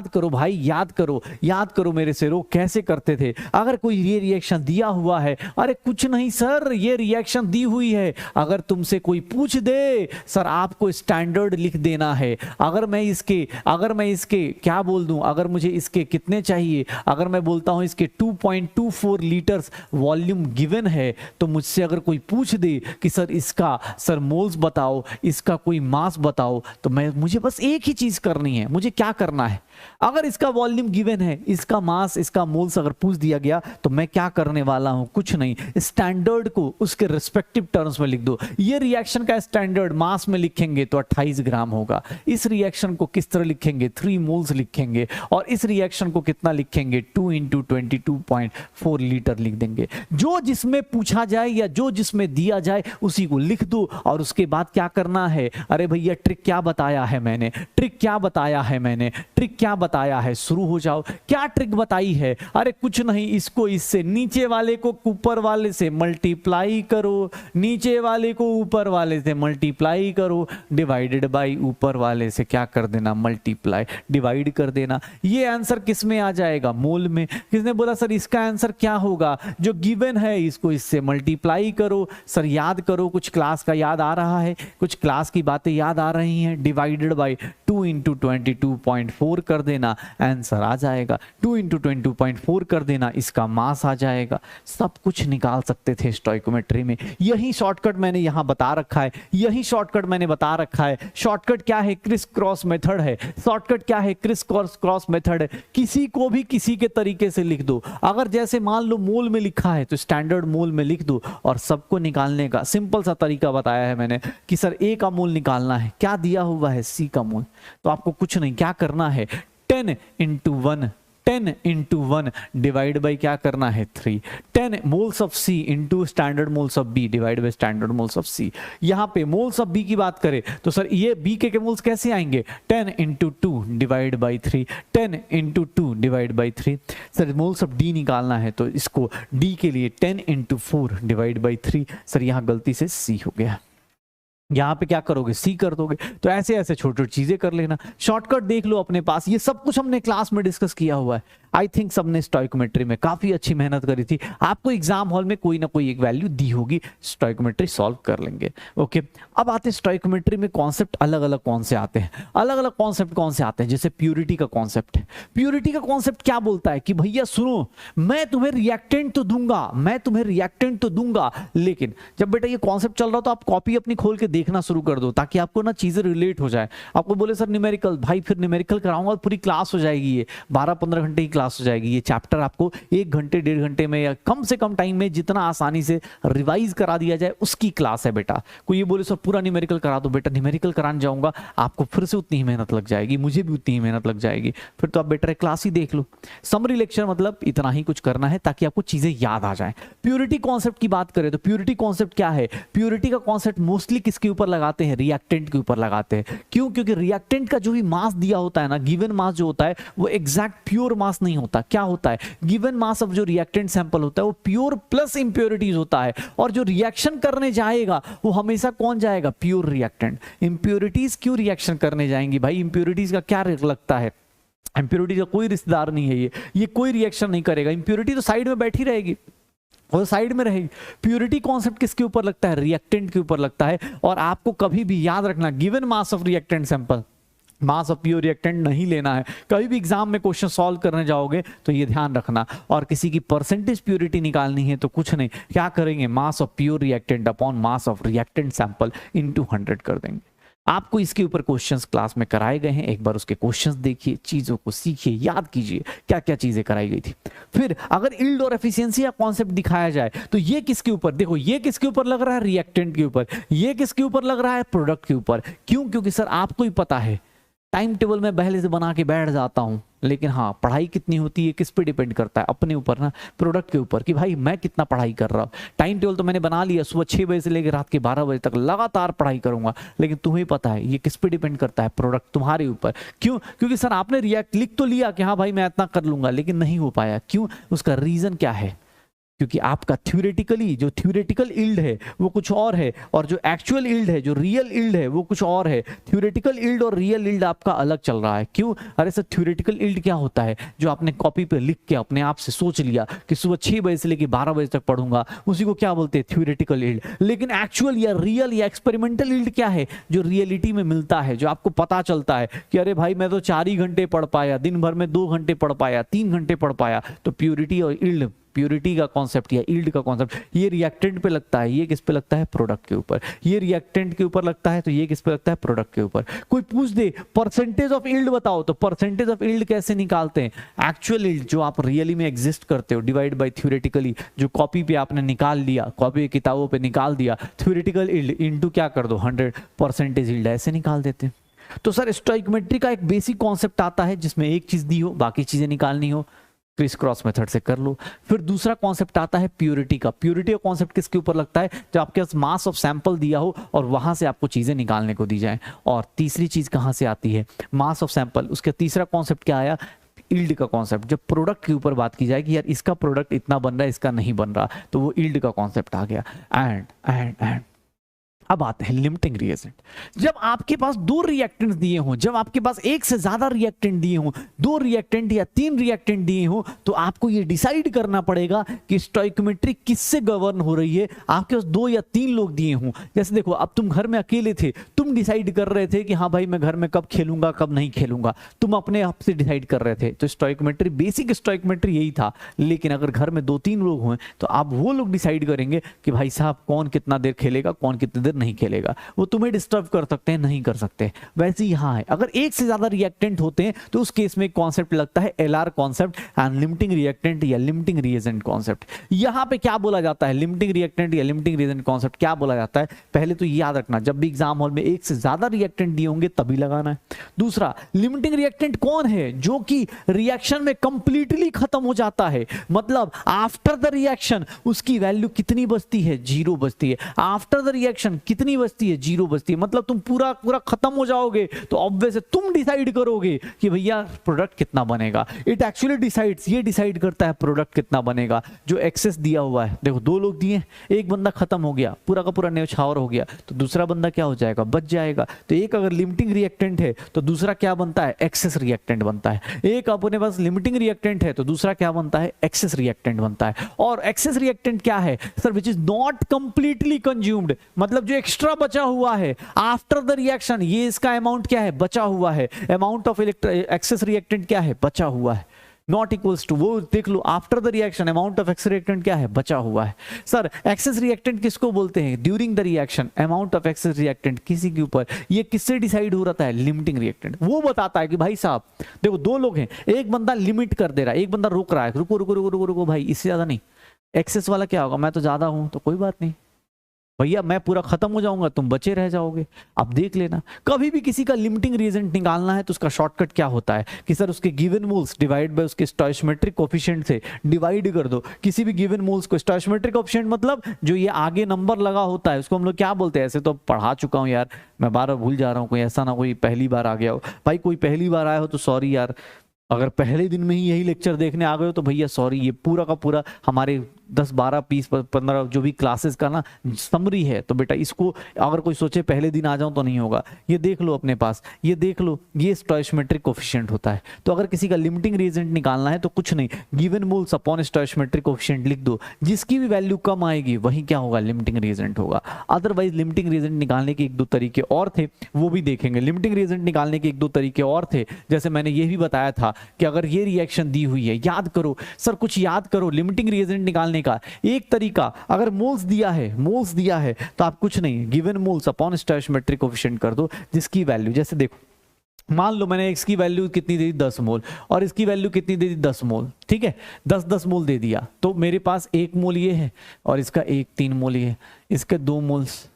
करो भाई, याद करो मेरे से, रो कैसे करते थे। अगर कोई ये रिएक्शन दिया हुआ है, अरे कुछ नहीं सर ये रिएक्शन दी हुई है, अगर तुमसे कोई पूछ दे सर आपको स्टैंडर्ड लिख देना है। अगर मैं इसके क्या बोल दूं, अगर मुझे इसके कितने चाहिए, अगर मैं बोलता हूं इसके 2.24 लीटर्स वॉल्यूम गिवन है, तो मुझसे अगर कोई पूछ दे कि सर मोल्स बताओ, इसका कोई मास बताओ, तो मुझे बस एक ही चीज करनी है। मुझे क्या करना है, अगर इसका वॉल्यूम गिवन है, इसका मास, इसका मोल्स अगर पूछ दिया गया, तो मैं क्या करने वाला हूं, कुछ नहीं, स्टैंडर्ड को उसके रिस्पेक्टिव टर्म्स में लिख दो। ये रिएक्शन का स्टैंडर्ड मास में लिखेंगे तो 28 ग्राम होगा। इस रिएक्शन को किस तरह लिखेंगे, 3 मोल्स लिखेंगे। और इस रिएक्शन को कितना लिखेंगे, 2 × 22.4 लीटर लिख देंगे। जो जिसमें पूछा जाए या जो जिसमें दिया जाए उसी को लिख दो। और उसके बाद क्या करना है, अरे भैया ट्रिक क्या बताया है मैंने, ट्रिक क्या बताया है, शुरू हो जाओ। क्या ट्रिक बताई है, अरे कुछ नहीं, इसको इससे, नीचे वाले को ऊपर वाले से मल्टीप्लाई करो, नीचे वाले को ऊपर वाले से मल्टीप्लाई करो, डिवाइडेड बाय ऊपर वाले से क्या कर देना, मल्टीप्लाई, डिवाइड कर देना। ये आंसर किस में आ जाएगा, मोल में। किसने बोला सर इसका आंसर क्या होगा, जो गिवन है इसको इससे मल्टीप्लाई करो। सर याद करो, कुछ क्लास का याद आ रहा है, कुछ क्लास की बातें याद आ रही हैं। डिवाइडेड बाय 2 × 22.4 कर देना, आंसर आ जाएगा। 2 × 22.4 कर देना, इसका मास आ जाएगा। सब कुछ निकाल सकते थे स्टोइकोमेट्री में। यही शॉर्टकट मैंने यहां बता रखा है, यही शॉर्टकट मैंने बता रखा है। शॉर्टकट क्या है, क्रिस क्रॉस मेथड है। शॉर्टकट क्या है, क्रिस क्रॉस मेथड है। किसी को भी किसी के तरीके से लिख दो। अगर जैसे मान लो मोल में लिखा है तो स्टैंडर्ड मोल में लिख दो। और सबको निकालने का सिंपल सा तरीका बताया है मैंने कि सर ए का मोल निकालना है, क्या दिया हुआ है, सी का मोल। तो आपको कुछ नहीं, क्या करना है, 10 × 1 डिवाइड बाई क्या करना है, 3। 10 moles of C into standard moles of B divide by standard moles of C. यहां पे मोल्स ऑफ बी की बात करें तो सर ये बी के मोल्स कैसे आएंगे, 10 × 2 divide by 3, 10 × 2 divide by 3। Sir moles of D निकालना है तो इसको डी के लिए 10 × 4 डिवाइड बाई 3। सर यहां गलती से सी हो गया, यहां पे क्या करोगे, सी कर दोगे। तो ऐसे ऐसे छोटी छोटी चीजें कर लेना। शॉर्टकट देख लो अपने पास, ये सब कुछ हमने क्लास में डिस्कस किया हुआ है। आई थिंक सबने स्टोइकोमेट्री में काफी अच्छी मेहनत करी थी। आपको एग्जाम हॉल में कोई ना कोई एक वैल्यू दी होगी, स्टोइकोमेट्री सॉल्व कर लेंगे। ओके, अब आते हैं स्टोइकोमेट्री में कॉन्सेप्ट अलग अलग कौन से आते हैं, अलग अलग कॉन्सेप्ट कौन से आते हैं। जैसे प्योरिटी का कॉन्सेप्ट है। प्योरिटी का कॉन्सेप्ट क्या बोलता है कि भैया सुनो, मैं तुम्हें रिएक्टेंट तो दूंगा, लेकिन जब बेटा ये कॉन्सेप्ट चल रहा तो आप कॉपी अपनी खोल के देखना शुरू कर दो, ताकि आपको ना चीजें रिलेट हो जाए। आपको बोले सर न्यूमेरिकल, भाई फिर न्यूमेरिकल कराऊंगा और पूरी क्लास हो जाएगी, ये 12-15 घंटे की क्लास हो जाएगी। ये चैप्टर आपको 1 घंटे 1.5 घंटे में या कम से कम टाइम में जितना आसानी से रिवाइज करा दिया जाए उसकी क्लास है बेटा। कोई ये बोले सर पूरा न्यूमेरिकल करा दो, बेटा न्यूमेरिकल कराने जाऊंगा आपको फिर से उतनी ही मेहनत लग जाएगी, मुझे भी उतनी ही मेहनत लग जाएगी। फिर तो आप बेटर क्लास ही देख लो। समरी लेक्चर मतलब इतना ही कुछ करना है ताकि आपको चीजें याद आ जाए। प्योरिटी कॉन्सेप्ट की बात करें तो प्योरिटी कॉन्सेप्ट क्या है, प्योरिटी का कॉन्सेप्ट मोस्टली किसके ऊपर लगाते हैं, रिएक्टेंट के ऊपर लगाते हैं। क्यों, क्योंकि रिएक्टेंट का जो भी मास दिया होता है ना, गिवन मास जो होता है वो एग्जैक्ट प्योर मास नहीं होता। क्या होता है, गिवन मास ऑफ जो रिएक्टेंट सैंपल होता है वो प्योर प्लस इंप्योरिटीज होता है। और जो रिएक्शन करने जाएगा वो हमेशा कौन जाएगा, प्योर रिएक्टेंट। इंप्योरिटीज क्यों रिएक्शन करने जाएंगी भाई, इंप्योरिटीज का क्या लगता है, इंप्योरिटी का कोई रिश्तेदार नहीं है, ये कोई रिएक्शन नहीं करेगा। इंप्योरिटी तो साइड में बैठी रहेगी और साइड में रहेगी। प्योरिटी कॉन्सेप्ट किसके ऊपर लगता है, रिएक्टेंट के ऊपर लगता है। और आपको कभी भी याद रखना, given mass of reactant sample mass of pure reactant नहीं लेना है। कभी भी एग्जाम में क्वेश्चन सॉल्व करने जाओगे तो ये ध्यान रखना। और किसी की परसेंटेज प्योरिटी निकालनी है तो कुछ नहीं, क्या करेंगे, mass of pure reactant upon mass of reactant sample into 100 कर देंगे। आपको इसके ऊपर क्वेश्चंस क्लास में कराए गए हैं, एक बार उसके क्वेश्चंस देखिए, चीजों को सीखिए, याद कीजिए क्या क्या चीजें कराई गई थी। फिर अगर यील्ड और एफिशिएंसी का कॉन्सेप्ट दिखाया जाए तो ये किसके ऊपर, देखो ये किसके ऊपर लग रहा है, रिएक्टेंट के ऊपर, ये किसके ऊपर लग रहा है, प्रोडक्ट के ऊपर। क्यों? क्योंकि सर आपको ही पता है, टाइम टेबल में पहले से बना के बैठ जाता हूं, लेकिन हाँ पढ़ाई कितनी होती है किस पे डिपेंड करता है, अपने ऊपर ना, प्रोडक्ट के ऊपर, कि भाई मैं कितना पढ़ाई कर रहा हूँ। टाइम टेबल तो मैंने बना लिया, सुबह 6 बजे से लेकर रात के 12 बजे तक लगातार पढ़ाई करूंगा, लेकिन तुम्हें पता है ये किस पे डिपेंड करता है, प्रोडक्ट तुम्हारे ऊपर। क्यों? क्योंकि सर आपने रिएक्ट लिख तो लिया कि हाँ भाई मैं इतना कर लूंगा, लेकिन नहीं हो पाया। क्यों? उसका रीजन क्या है? क्योंकि आपका थ्योरेटिकली जो थ्योरेटिकल यील्ड है वो कुछ और है, और जो एक्चुअल यील्ड है, जो रियल यील्ड है वो कुछ और है। थ्योरेटिकल यील्ड और रियल यील्ड आपका अलग चल रहा है। क्यों? अरे सर थ्योरेटिकल यील्ड क्या होता है? जो आपने कॉपी पे लिख के अपने आप से सोच लिया कि सुबह 6 बजे से लेकर 12 बजे तक पढ़ूंगा, उसी को क्या बोलते हैं, थ्योरेटिकल यील्ड। लेकिन एक्चुअल या रियल या एक्सपेरिमेंटल यील्ड क्या है? जो रियलिटी में मिलता है, जो आपको पता चलता है कि अरे भाई मैं तो 4 ही घंटे पढ़ पाया, दिन भर में 2 घंटे पढ़ पाया, 3 घंटे पढ़ पाया। तो प्योरिटी और यील्ड, प्योरिटी का कॉन्सेप्ट या यील्ड का कॉन्सेप्ट, ये रिएक्टेंट पे लगता है, ये किस पे लगता है, प्रोडक्ट के ऊपर। ये रिएक्टेंट के ऊपर लगता है तो ये किस पे लगता है, प्रोडक्ट के ऊपर। कोई पूछ दे परसेंटेज ऑफ यील्ड बताओ, तो परसेंटेज ऑफ यील्ड कैसे निकालते हैं? एक्चुअल यील्ड जो आप रियली में एग्जिस्ट करते हो डिवाइड बाय थ्योरेटिकली, जो कॉपी पे आपने निकाल लिया, कॉपी किताबों पे निकाल दिया, थ्योरेटिकल यील्ड इनटू क्या कर दो, 100% यील्ड, ऐसे निकाल देते हैं। तो सर स्टोइकोमेट्री का एक बेसिक कॉन्सेप्ट आता है जिसमें एक चीज दी हो, बाकी चीजें निकालनी हो, क्रिस क्रॉस मेथड से कर लो। फिर दूसरा कॉन्सेप्ट आता है प्योरिटी का। प्योरिटी का कॉन्सेप्ट किसके ऊपर लगता है? जब आपके पास मास ऑफ सैंपल दिया हो और वहां से आपको चीजें निकालने को दी जाए। और तीसरी चीज कहां से आती है, मास ऑफ सैंपल, उसका तीसरा कॉन्सेप्ट क्या आया, यील्ड का कॉन्सेप्ट। जब प्रोडक्ट के ऊपर बात की जाए कि यार इसका प्रोडक्ट इतना बन रहा है, इसका नहीं बन रहा, तो वो यील्ड का कॉन्सेप्ट आ गया। एंड अब आते हैं लिमिटिंग रिएजेंट। जब आपके पास 2 रिएक्टेंट्स दिए हों, जब आपके पास एक से ज्यादा रिएक्टेंट दिए हों, 2 रिएक्टेंट या 3 रिएक्टेंट दिए हों, तो आपको ये डिसाइड करना पड़ेगा कि स्टोइकोमेट्री किससे गवर्न हो रही है। आपके पास 2 या 3 लोग दिए हों, जैसे देखो अब तुम घर में अकेले थे, तुम डिसाइड कर रहे थे कि हाँ भाई मैं घर में कब खेलूंगा कब नहीं खेलूंगा, तुम अपने आप से डिसाइड कर रहे थे। तो स्टोइकोमेट्री, बेसिक स्टोइकोमेट्री यही था। लेकिन अगर घर में 2-3 लोग हुए तो आप वो लोग डिसाइड करेंगे कि भाई साहब कौन कितना देर खेलेगा, कौन कितनी देर नहीं खेलेगा। वो तुम्हें डिस्टर्ब कर सकते हैं, नहीं कर सकते। वैसे ही यहां है, अगर एक से ज्यादा रिएक्टेंट होते हैं तो उस केस में एक कॉन्सेप्ट लगता है LR concept, and limiting reactant या लिमिटिंग रिएजेंट कॉन्सेप्ट। यहां पे क्या बोला जाता है, लिमिटिंग रिएक्टेंट या लिमिटिंग रिएजेंट कॉन्सेप्ट क्या बोला जाता है? पहले तो याद रखना, जब भी एग्जाम हॉल में एक से ज्यादा रिएक्टेंट दिए होंगे तभी लगाना है। दूसरा, लिमिटिंग रिएक्टेंट कौन है? जो कि रिएक्शन में कंप्लीटली खत्म हो जाता है, मतलब आफ्टर द रिएक्शन उसकी वैल्यू कितनी बचती है, 0 बचती है। आफ्टर द रिएक्शन कितनी बचती है, 0 बचती है। मतलब तुम पूरा पूरा खत्म हो जाओगे तो ऑब्वियस तुम डिसाइड करोगे कि भैया प्रोडक्ट कितना बनेगा। इट एक्चुअली डिसाइड्स, ये डिसाइड करता है प्रोडक्ट कितना बनेगा। जो एक्सेस दिया हुआ है, देखो 2 लोग दिए, एक बंदा खत्म हो गया, पूरा का पूरा न्यौछावर हो गया, तो दूसरा बंदा क्या हो जाएगा, बच जाएगा। तो एक अगर लिमिटिंग रिएक्टेंट है तो दूसरा क्या बनता है, एक्सेस रिएक्टेंट बनता है। एक अपने पास लिमिटिंग रिएक्टेंट है तो दूसरा क्या बनता है, एक्सेस रिएक्टेंट बनता है। और एक्सेस रिएक्टेंट क्या है sir? Which is not completely consumed, मतलब जो एक्स्ट्रा बचा हुआ है आफ्टर द रिएक्शन, ये इसका अमाउंट क्या है, बचा हुआ है। अमाउंट ऑफ एक्सेस रिएक्टेंट क्या है, बचा हुआ है। नॉट इक्वल्स टू, वो देख लो, after the reaction amount of excess reactant क्या है, बचा हुआ है। सर एक्सेस रिएक्टेंट किसको बोलते हैं? During the reaction amount of excess reactant किसी के ऊपर, ये किससे डिसाइड हो रहा है, लिमिटिंग रिएक्टेंट। वो बताता है कि भाई साहब देखो 2 लोग हैं, एक बंदा लिमिट कर दे रहा है, एक बंदा रोक रहा है, रुको रुको रुको रुको रुको भाई, इससे ज्यादा नहीं। एक्सेस वाला क्या होगा, मैं तो ज्यादा हूं तो कोई बात नहीं भैया, मैं पूरा खत्म हो जाऊंगा, तुम बचे रह जाओगे। अब देख लेना, कभी भी किसी का लिमिटिंग रिएजेंट निकालना है तो उसका शॉर्टकट क्या होता है कि सर उसके गिवन मोल्स डिवाइड बाय उसके स्टोइकोमेट्रिक कोएफिशिएंट से डिवाइड कर दो। किसी भी गिवन मोल्स को, स्टोइकोमेट्रिक कोएफिशिएंट मतलब जो ये आगे नंबर लगा होता है उसको हम लोग क्या बोलते हैं? ऐसे तो पढ़ा चुका हूं यार, मैं बार बार भूल जा रहा हूं, कोई ऐसा ना कोई पहली बार आ गया हो। भाई कोई पहली बार आया हो तो सॉरी यार, अगर पहले दिन में ही यही लेक्चर देखने आ गए हो तो भैया सॉरी, ये पूरा का पूरा हमारे 10 12 20 15 जो भी क्लासेस का ना समरी है, तो बेटा इसको अगर कोई सोचे पहले दिन आ जाऊं तो नहीं होगा। ये देख लो अपने पास, ये देख लो, ये स्टोइचियोमेट्रिक कोफिशिएंट होता है। तो अगर किसी का लिमिटिंग रिएजेंट निकालना है तो कुछ नहीं, गिवन मोल्स अपॉन स्टोइचियोमेट्रिक कोफिशिएंट लिख दो, जिसकी भी वैल्यू कम आएगी वही क्या होगा, लिमिटिंग रिएजेंट होगा। अदरवाइज लिमिटिंग रिएजेंट निकालने के 1-2 तरीके और थे, वो भी देखेंगे। लिमिटिंग रिएजेंट निकालने के 1-2 तरीके और थे, जैसे मैंने ये भी बताया था कि अगर ये रिएक्शन दी हुई है, याद करो सर, कुछ याद करो लिमिटिंग रिएजेंट निकालने का एक तरीका, अगर मोल्स दिया है तो आप कुछ नहीं, गिवन मोल्स अपॉन स्टोइचियोमेट्रिक कोफिशिएंट कर दो, जिसकी वैल्यू, जैसे देखो मान लो मैंने इसकी वैल्यू कितनी दे दी 10 मोल और इसकी वैल्यू कितनी दे दी 10 मोल, ठीक है, 10-10 मोल दे दिया, तो मेरे पास 1 मोल ये है और इसका 3 मोल ये है, इसके 2 मोल्स,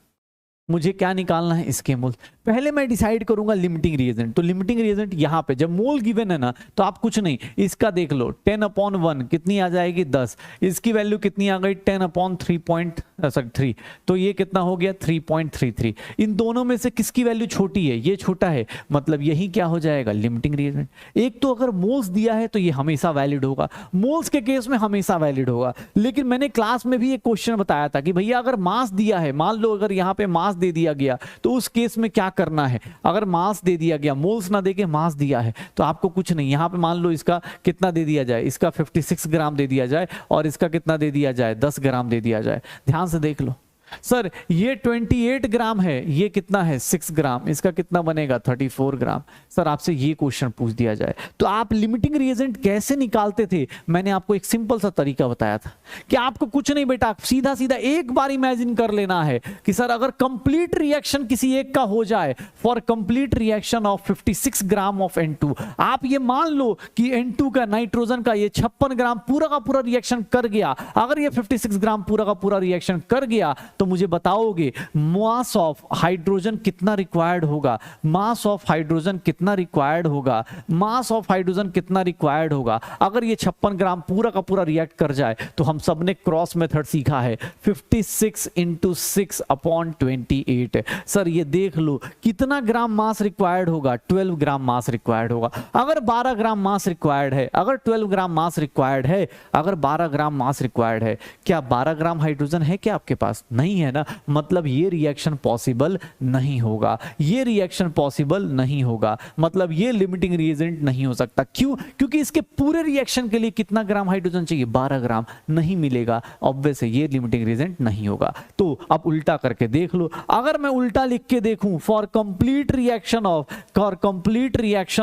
मुझे क्या निकालना है, इसके मोल। पहले मैं डिसाइड करूंगा लिमिटिंग रिएजेंट, तो लिमिटिंग रिएजेंट यहां पे जब मोल गिवन है ना, तो आप कुछ नहीं, इसका देख लो 10/1 कितनी आ जाएगी 10, इसकी वैल्यू कितनी आ गई 10/3, तो ये कितना हो गया 3.33। इन दोनों में से किसकी वैल्यू छोटी है, ये छोटा है, मतलब यही क्या हो जाएगा, लिमिटिंग रिएजेंट। एक तो अगर मोल्स दिया है तो ये हमेशा वैलिड होगा, मोल्स के केस में हमेशा वैलिड होगा। लेकिन मैंने क्लास में भी एक क्वेश्चन बताया था कि भैया अगर मास दिया है, मान लो अगर यहाँ पे मास दे दिया गया तो उस केस में क्या करना है। अगर मास दे दिया गया, मोल्स ना देके मास दिया है, तो आपको कुछ नहीं, यहां पे मान लो इसका कितना दे दिया जाए, इसका 56 ग्राम दे दिया जाए और इसका कितना दे दिया जाए, 10 ग्राम दे दिया जाए। ध्यान से देख लो सर, ये 28 ग्राम है, ये कितना है 6 ग्राम, इसका कितना बनेगा 34 ग्राम। सर आपसे ये क्वेश्चन पूछ दिया जाए तो आप लिमिटिंग रिएजेंट कैसे निकालते थे, मैंने आपको एक सिंपल सा तरीका बताया था कि आपको कुछ नहीं बेटा, सीधा सीधा एक बार इमेजिन कर लेना है कि सर अगर कंप्लीट रिएक्शन किसी एक का हो जाए, for complete reaction of 56 gram of N2, आप ये मान लो कि N2 का, नाइट्रोजन का ये 56 ग्राम पूरा का पूरा रिएक्शन कर गया। अगर ये 56 ग्राम पूरा का पूरा रिएक्शन कर गया तो मुझे बताओगे मास ऑफ हाइड्रोजन कितना रिक्वायर्ड होगा, मास ऑफ हाइड्रोजन कितना रिक्वायर्ड होगा, मास ऑफ हाइड्रोजन कितना रिक्वायर्ड होगा। अगर ये 56 ग्राम पूरा का पूरा रिएक्ट कर जाए तो हम सब ने क्रॉस मेथड सीखा है, 56 × 6/28। सर ये देख लो कितना ग्राम मास रिक्वायर्ड होगा, 12 ग्राम मास रिक्वायर्ड होगा। अगर 12 ग्राम मास रिक्वायर्ड है, अगर 12 ग्राम मास रिक्वायर्ड है, अगर 12 ग्राम मास रिक्वायर्ड है, क्या 12 ग्राम हाइड्रोजन है क्या आपके पास, नहीं है ना, मतलब ये रिएक्शन पॉसिबल नहीं होगा, ये रिएक्शन पॉसिबल नहीं होगा, मतलब ये लिमिटिंग रिएजेंट नहीं हो सकता। क्यों? क्योंकि इसके पूरे रिएक्शन के लिए कितना ग्राम हाइड्रोजन चाहिए, 12 ग्राम, नहीं मिलेगा, ऑब्वियस है ये लिमिटिंग रिएजेंट नहीं होगा। तो अब उल्टा करके देख लो, अगर मैं उल्टा लिख के देखूं, फॉर कंप्लीट रिएक्शन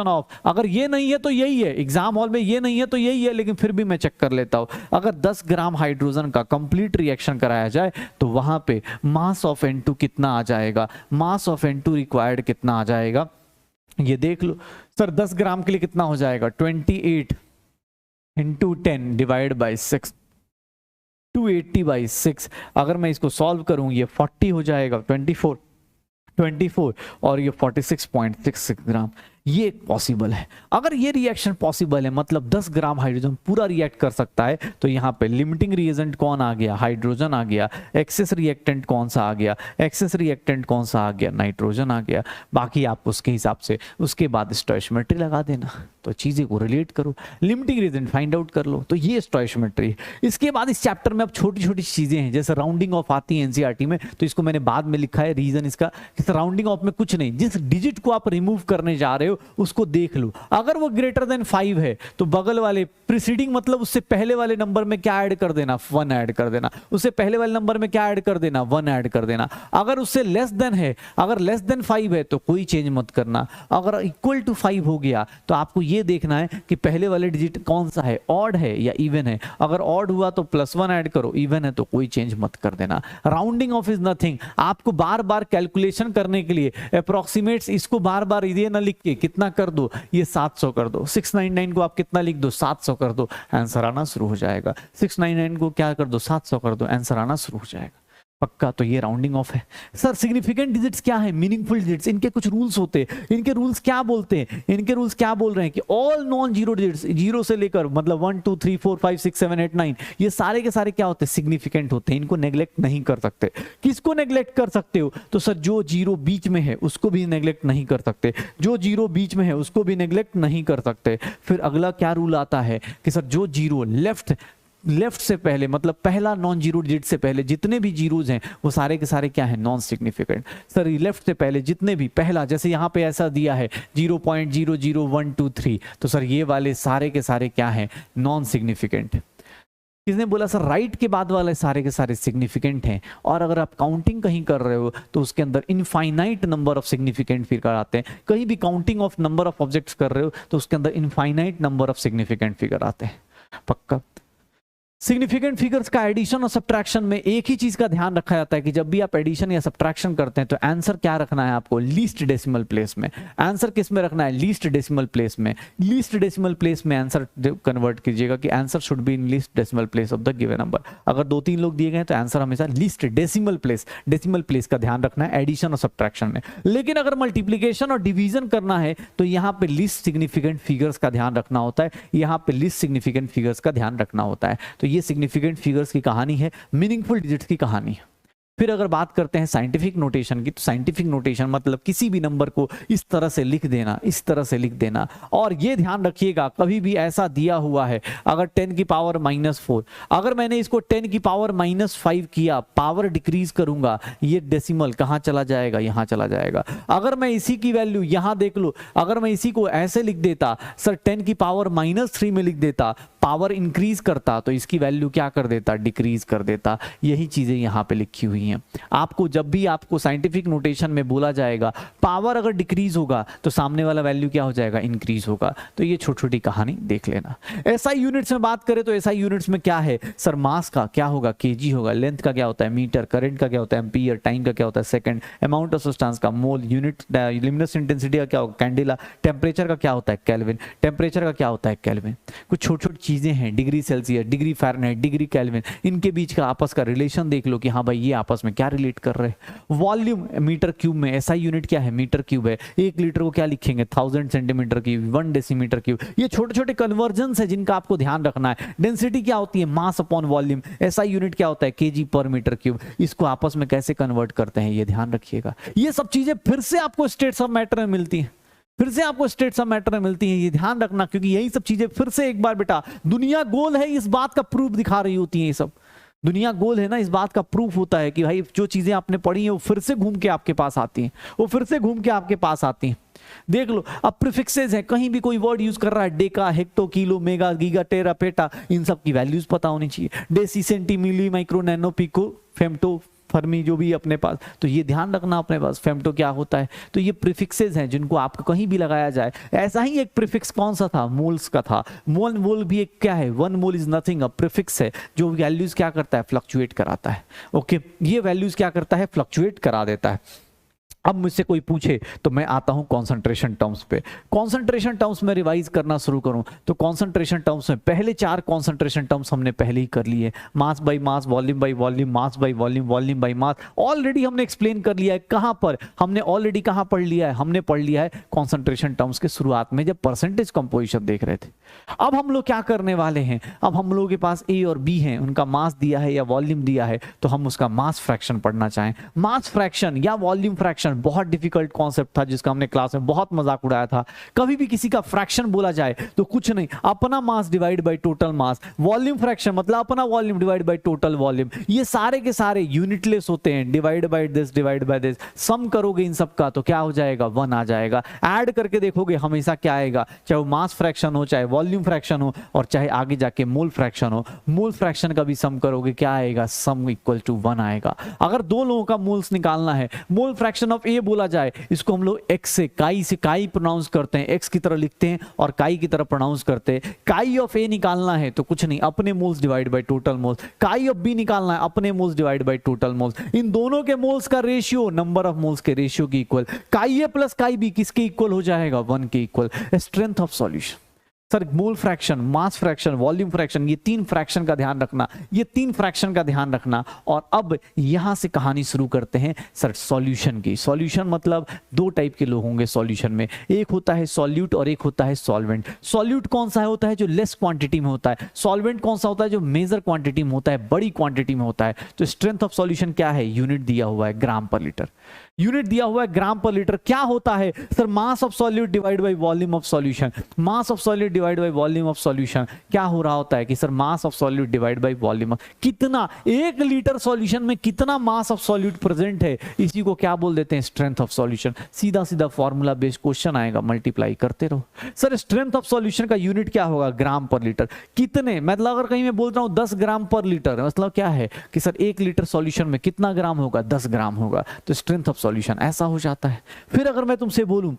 ऑफ, अगर ये नहीं है तो यही है, एग्जाम हॉल में ये नहीं है तो यही है, लेकिन फिर भी मैं चेक कर लेता हूं, अगर 10 ग्राम हाइड्रोजन का कंप्लीट रिएक्शन कराया जाए तो वहां पे मास ऑफ N2 कितना आ जाएगा, मास ऑफ N2 रिक्वायर्ड कितना आ जाएगा, ये देख लो सर। 10 ग्राम के लिए कितना हो जाएगा, 28 × 10 डिवाइड बाय 6, 280/6। अगर मैं इसको सॉल्व करूं ये 40 हो जाएगा, 24 और ये 46.66 ग्राम। ये पॉसिबल है। अगर ये रिएक्शन पॉसिबल है, मतलब 10 ग्राम हाइड्रोजन पूरा रिएक्ट कर सकता है, तो यहाँ पे लिमिटिंग रिएजेंट कौन आ गया, हाइड्रोजन आ गया। एक्सेस रिएक्टेंट कौन सा आ गया, एक्सेस रिएक्टेंट कौन सा आ गया, नाइट्रोजन आ गया। बाकी आप उसके हिसाब से उसके बाद स्टोइचियोमेट्री लगा देना, तो चीजें को रिलेट करो, लिमिटिंग रिएजेंट फाइंड आउट कर लो। तो ये स्टोइचियोमेट्री। इसके बाद इस चैप्टर में अब छोटी छोटी चीजें हैं, जैसे राउंडिंग ऑफ आती है एनसीईआरटी में, तो इसको मैंने बाद में लिखा है। रीजन इसका, राउंडिंग ऑफ में कुछ नहीं, जिस डिजिट को आप रिमूव करने जा रहे हो उसको देख लो। अगर वो ग्रेटर देन 5 है तो बगल वाले प्रीसीडिंग, मतलब उससे पहले वाले नंबर में क्या ऐड कर देना, 1 ऐड कर देना। उससे पहले वाले नंबर में क्या ऐड कर देना, 1 ऐड कर देना। अगर उससे लेस देन है, अगर लेस देन 5 है तो कोई चेंज मत करना। अगर इक्वल टू 5 हो गया तो आपको ये देखना है कि पहले वाले डिजिट कौन सा है, ऑड है या इवन है। अगर ऑड हुआ तो +1 ऐड करो, इवन है तो कोई चेंज मत कर देना। Rounding off is nothing. आपको बार बार कैलकुलेशन करने के लिए अप्रोक्सीमेट्स, इसको बार बार ये ना लिख के कितना कर दो, ये 700 कर दो। 699 को आप कितना लिख दो, 700 कर दो, आंसर आना शुरू हो जाएगा। 699 को क्या कर दो, 700 कर दो, आंसर आना शुरू हो जाएगा। पक्का। तो ये राउंडिंग ऑफ है। सर सिग्निफिकेंट डिजिट्स क्या है, मीनिंगफुल डिजिट्स, इनके कुछ रूल्स होते हैं। इनके रूल्स क्या बोलते हैं, इनके रूल्स क्या बोल रहे हैं कि all non zero digits, zero से लेकर मतलब 1 2 3 4 5 6 7 8 9, ये सारे के सारे क्या होते हैं, सिग्निफिकेंट होते हैं। इनको नेग्लेक्ट नहीं कर सकते। किसको नेग्लेक्ट कर सकते हो, तो सर जो जीरो बीच में है उसको भी नेग्लेक्ट नहीं कर सकते, जो जीरो बीच में है उसको भी नेग्लेक्ट नहीं कर सकते। फिर अगला क्या रूल आता है कि सर जो जीरो लेफ्ट लेफ्ट से पहले मतलब पहला नॉन जीरो डिजिट से पहले जितने भी जीरोज हैं वो सारे के सारे क्या है, नॉन सिग्निफिकेंट। सर लेफ्ट से पहले जितने भी पहला, जैसे यहाँ पे ऐसा दिया है 0.00123, तो सर ये वाले सारे के सारे क्या है, नॉन सिग्निफिकेंट। किसने बोला सर राइट के बाद वाले सारे के सारे सिग्निफिकेंट हैं। और अगर आप काउंटिंग कहीं कर रहे हो तो उसके अंदर infinite number of significant figure आते हैं। कहीं भी counting of number of objects कर रहे हो तो उसके अंदर infinite number of significant figure आते हैं। पक्का। सिग्निफिकेंट फिगर्स का एडिशन और सब्ट्रैक्शन में एक ही चीज का ध्यान रखा जाता है कि जब भी आप एडिशन या सब्ट्रैक्शन करते हैं तो आंसर क्या रखना है आपको, लीस्ट डेसिमल प्लेस में। आंसर किस में रखना है, लीस्ट डेसिमल प्लेस में। लीस्ट डेसिमल प्लेस में आंसर कन्वर्ट कीजिएगा कि answer should be in least decimal place of the given number. अगर 2-3 लोग दिए गए तो आंसर हमेशा लीस्ट डेसिमल प्लेस का ध्यान रखना है एडिशन और सब्ट्रैक्शन में। लेकिन अगर मल्टीप्लीकेशन और डिवीजन करना है तो यहाँ पे लीस्ट सिग्निफिकेंट फिगर्स का ध्यान रखना होता है, यहाँ पे लीस्ट सिग्निफिकेंट फिगर्स का ध्यान रखना होता है। तो ये सिग्निफिकेंट फिगर्स की कहानी है, मीनिंगफुल डिजिट्स की कहानी है। फिर अगर बात करते हैं साइंटिफिक नोटेशन की, तो साइंटिफिक नोटेशन मतलब किसी भी नंबर को इस तरह से लिख देना, इस तरह से लिख देना। और ये ध्यान रखिएगा कभी भी ऐसा दिया हुआ है अगर 10 की पावर -4, अगर मैंने इसको 10 की पावर -5 किया, पावर डिक्रीज करूंगा, ये डेसिमल कहां चला जाएगा, यहां चला जाएगा। अगर मैं इसी की वैल्यू यहां देख लो, अगर मैं इसी को ऐसे लिख देता सर 10 की पावर -3 में लिख देता, पावर इंक्रीज करता तो इसकी वैल्यू क्या कर देता, डिक्रीज कर देता। यही चीजें यहां पे लिखी हुई हैं। आपको जब भी आपको साइंटिफिक नोटेशन में बोला जाएगा पावर अगर डिक्रीज होगा तो सामने वाला वैल्यू क्या हो जाएगा, इंक्रीज होगा। तो ये छोटी छोटी कहानी देख लेना। एसआई यूनिट्स में बात करें तो एसआई यूनिट्स में क्या है सर, मास का क्या होगा, केजी होगा, लेंथ का क्या होता है, मीटर, करंट का क्या होता है, एम्पीयर, टाइम का क्या होता है, सेकंड, अमाउंट ऑफ सब्सटेंस का मोल, यूनिट ल्यूमिनस इंटेंसिटी का क्या होगा, कैंडेला, टेम्परेचर का क्या होता है, केल्विन, टेम्परेचर का क्या होता है, केल्विन। कुछ छोटी छोटी चीजें हैं, degree Celsius, degree Fahrenheit, degree kelvin, इनके बीच का आपस का रिलेशन देख लो कि हाँ भाई ये आपस में क्या रिलेट कर रहे हैं। वॉल्यूम मीटर क्यूब में, एसआई यूनिट क्या है, मीटर क्यूब है। 1 लीटर को क्या लिखेंगे, 1000 सेंटीमीटर क्यूब, 1 डेसीमीटर क्यूब। ये छोटे छोटे कन्वर्जन्स है जिनका आपको ध्यान रखना है। डेंसिटी क्या होती है, mass upon volume. SI unit क्या होता है, केजी पर मीटर क्यूब। इसको आपस में कैसे कन्वर्ट करते हैं ये ध्यान रखिएगा। ये सब चीजें फिर से आपको स्टेट्स ऑफ मैटर में मिलती हैं, फिर से आपको स्टेट्स ऑफ मैटर में मिलती हैं, ये ध्यान रखना, क्योंकि यही सब चीजें फिर से एक बार बेटा दुनिया गोल है इस बात का प्रूफ दिखा रही होती है। ये सब दुनिया गोल है ना, इस बात का प्रूफ होता है कि भाई जो चीजें आपने पढ़ी हैं वो फिर से घूम के आपके पास आती हैं, वो फिर से घूम के आपके पास आती हैं। देख लो, अब प्रीफिक्सेस हैं, कहीं भी कोई वर्ड यूज कर रहा है, deca, hecto, kilo, mega, giga, tera, peta, इन सब की वैल्यूज पता होनी चाहिए। Deci, centi, milli, micro, nano, pico, femto, fermi, जो भी अपने पास, तो ये ध्यान रखना अपने पास फेम्टो क्या होता है। तो ये प्रीफिक्सेस हैं जिनको आपको कहीं भी लगाया जाए। ऐसा ही एक प्रीफिक्स कौन सा था, मोल्स का था। मोल भी एक क्या है, 1 mole is nothing, a prefix है जो वैल्यूज क्या करता है, फ्लक्चुएट कराता है। ओके, ये वैल्यूज क्या करता है, फ्लक्चुएट करा देता है। अब मुझसे कोई पूछे तो मैं आता हूं कॉन्सेंट्रेशन टर्म्स पे। कॉन्सेंट्रेशन टर्म्स में रिवाइज करना शुरू करूं तो कॉन्सेंट्रेशन टर्म्स में पहले 4 कॉन्सेंट्रेशन टर्म्स हमने पहले ही कर लिए। Mass by mass, volume by volume, mass by volume, volume by mass, already हमने एक्सप्लेन कर लिया है। कहां पर हमने ऑलरेडी कहां पढ़ लिया है, हमने पढ़ लिया है कॉन्सेंट्रेशन टर्म्स के शुरुआत में जब परसेंटेज कंपोजिशन देख रहे थे। अब हम लोग क्या करने वाले हैं, अब हम लोगों के पास ए और बी हैं, उनका मास दिया है या वॉल्यूम दिया है, तो हम उसका मास फ्रैक्शन पढ़ना चाहें। मास फ्रैक्शन या वॉल्यूम फ्रैक्शन बहुत डिफिकल्ट कॉन्सेप्ट था जिसका हमने क्लास में बहुत मजाक उड़ाया था। कभी भी किसी का फ्रैक्शन बोला जाए तो कुछ नहीं, अपना mass divide by total mass. Volume fraction मतलब अपना volume divide by total volume. ये सारे के सारे यूनिटलेस होते हैं, divide by this, divide by this. Sum करोगे इन सब का तो क्या हो जाएगा, 1 आ जाएगा। ऐड करके देखोगे हमेशा क्या आएगा, चाहे वो मास फ्रैक्शन हो, चाहे वॉल्यूम फ्रैक्शन हो, और चाहे आगे जाके मोल फ्रैक्शन हो। मोल फ्रैक्शन का भी सम करोगे क्या आएगा, सम इक्वल टू 1 आएगा। अगर 2 लोगों का मोल्स निकालना है, मोल फ्रैक्शन ऑफ ए बोला जाए, इसको हम लोग एक्स से काई प्रोनाउंस करते हैं, एक्स की तरह लिखते हैं और काई की तरह प्रोनाउंस करते हैं। काई ऑफ ए निकालना है तो कुछ नहीं, अपने moles divide by total moles. Chi of B निकालना है, अपने moles divide by total moles. इन दोनों के मोल्स का रेशियो नंबर ऑफ मोल्स के रेशियो की equal. Chi A plus chi B किसके इक्वल हो जाएगा, 1 के equal. Strength of solution. Sir mole fraction, mass fraction, volume fraction, ये 3 फ्रैक्शन का ध्यान रखना, ये 3 फ्रैक्शन का ध्यान रखना। और अब यहां से कहानी शुरू करते हैं सर सॉल्यूशन की। सॉल्यूशन मतलब 2 टाइप के लोग होंगे सॉल्यूशन में, एक होता है सॉल्यूट और एक होता है सॉल्वेंट। सॉल्यूट कौन सा होता है, जो लेस क्वांटिटी में होता है। सॉल्वेंट कौन सा होता है, जो मेजर क्वांटिटी में होता है, बड़ी क्वांटिटी में होता है। तो स्ट्रेंथ ऑफ सॉल्यूशन क्या है, यूनिट दिया हुआ है ग्राम पर लीटर। यूनिट दिया हुआ है ग्राम पर लीटर। क्या होता है sir, mass of solute divide by volume of solution. Mass of solute divide by volume of solution, क्या हो रहा होता है कि sir mass of solute divide by volume, कितना 1 लीटर सॉल्यूशन में कितना मास ऑफ सॉल्यूट प्रेजेंट है, इसी को क्या बोल देते हैं, स्ट्रेंथ ऑफ सॉल्यूशन। सीधा सीधा फॉर्मूला बेस्ड क्वेश्चन आएगा, मल्टीप्लाई करते रहो। सर स्ट्रेंथ ऑफ सॉल्यूशन का यूनिट क्या होगा, ग्राम पर लीटर। कितने, मतलब अगर कहीं मैं बोल रहा हूं 10 ग्राम पर लीटर, मतलब क्या है कि सर 1 लीटर सॉल्यूशन में कितना ग्राम होगा, 10 ग्राम होगा, तो स्ट्रेंथ ऑफ सॉल्यूशन ऐसा हो जाता है। फिर अगर मैं तुमसे बोलूं,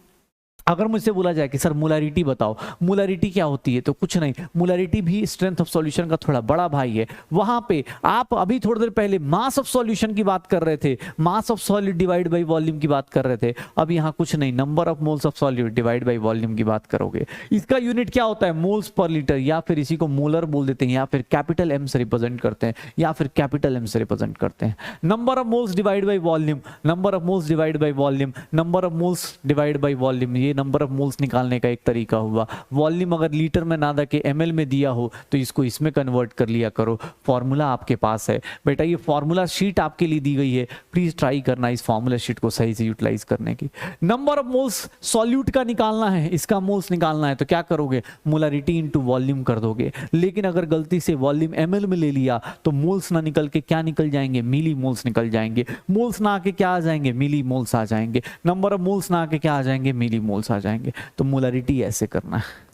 अगर मुझसे बोला जाए कि सर मोलारिटी बताओ, मोलारिटी क्या होती है, तो कुछ नहीं, मोलारिटी भी स्ट्रेंथ ऑफ सॉल्यूशन का थोड़ा बड़ा भाई है। वहां पे आप अभी थोड़ी देर पहले मास ऑफ सॉल्यूशन की बात कर रहे थे, mass of solid divide by volume की बात कर रहे थे, अब यहाँ कुछ नहीं, number of moles of solid divide by volume की बात करोगे। इसका यूनिट क्या होता है, मोल्स पर लीटर, या फिर इसी को मोलर बोल देते हैं, या फिर कैपिटल एम से रिप्रेजेंट करते हैं, या फिर कैपिटल एम से रिप्रेजेंट करते हैं। Number of moles divide by volume, number of moles divide by volume, number of moles divide by volume, ये नंबर ऑफ मोल्स निकालने का एक तरीका हुआ। वॉल्यूम अगर लीटर में ना दे एमएल में दिया हो तो इसको इसमें कन्वर्ट कर लिया करो। फॉर्मूला आपके पास है बेटा, ये फॉर्मूला शीट आपके लिए दी गई है, प्लीज ट्राई करना इस फॉर्मूला शीट को सही से यूटिलाइज करने की। नंबर ऑफ मोल्स सॉल्यूट का निकालना है, इसका मोल्स निकालना है, तो क्या करोगे, मोलारिटी इनटू वॉल्यूम कर दोगे। लेकिन अगर गलती से वॉल्यूम एमएल में ले लिया तो मोल्स ना निकल के क्या निकल जाएंगे, मिली मोल्स निकल जाएंगे। मोल्स ना आके क्या आ जाएंगे, मिली मोल्स आ जाएंगे। नंबर ऑफ मोल्स ना आके क्या आ जाएंगे, मिली मोल्स आ जाएंगे। तो मोलारिटी ऐसे करना है।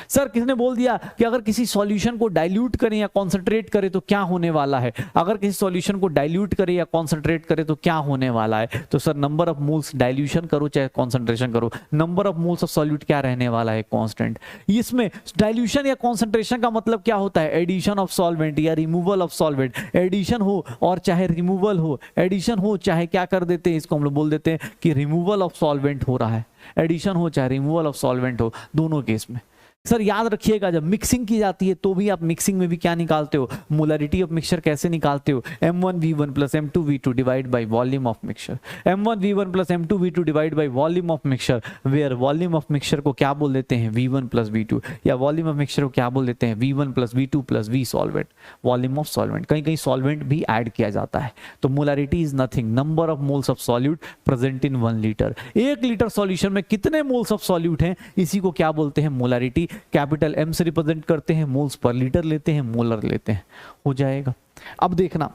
सर किसने बोल दिया कि अगर किसी सॉल्यूशन को डाइल्यूट करें या कॉन्सेंट्रेट करें तो क्या होने वाला है, अगर किसी सॉल्यूशन को डाइल्यूट करें या कॉन्सेंट्रेट करें तो क्या होने वाला है, तो sir number of moles, dilution करो चाहे कॉन्सेंट्रेशन करो, number of moles of solute क्या रहने वाला है, कांस्टेंट। इसमें डाइल्यूशन या कॉन्सेंट्रेशन का मतलब क्या होता है, एडिशन ऑफ सॉल्वेंट या रिमूवल ऑफ सॉल्वेंट। एडिशन हो और चाहे रिमूवल हो, एडिशन हो चाहे क्या कर देते हैं, इसको हम लोग बोल देते हैं कि रिमूवल ऑफ सॉल्वेंट हो रहा है। एडिशन हो चाहे रिमूवल ऑफ सॉल्वेंट हो, दोनों केस में। सर याद रखिएगा जब मिक्सिंग की जाती है तो भी आप मिक्सिंग में भी क्या निकालते हो, मोलारिटी ऑफ मिक्सचर कैसे निकालते हो, m1v1 plus m2v2 divide by volume of mixture. m1v1 plus m2v2 divide by volume of mixture, where volume of mixture को क्या बोल देते हैं, v1 प्लस v2, या वॉल्यूम ऑफ मिक्सचर को क्या बोल देते हैं, v1 plus v2 plus v solvent, volume of solvent. कहीं कहीं सॉल्वेंट भी ऐड किया जाता है। तो molarity is nothing, number of moles of solute present in 1 litre. 1 litre solution में कितने मोल्स ऑफ सॉल्यूट हैं, इसी को क्या बोलते हैं, मोलारिटी। कैपिटल एम से रिप्रेजेंट करते हैं, मोल्स पर लीटर लेते हैं, मोलर लेते हैं, हो जाएगा। अब देखना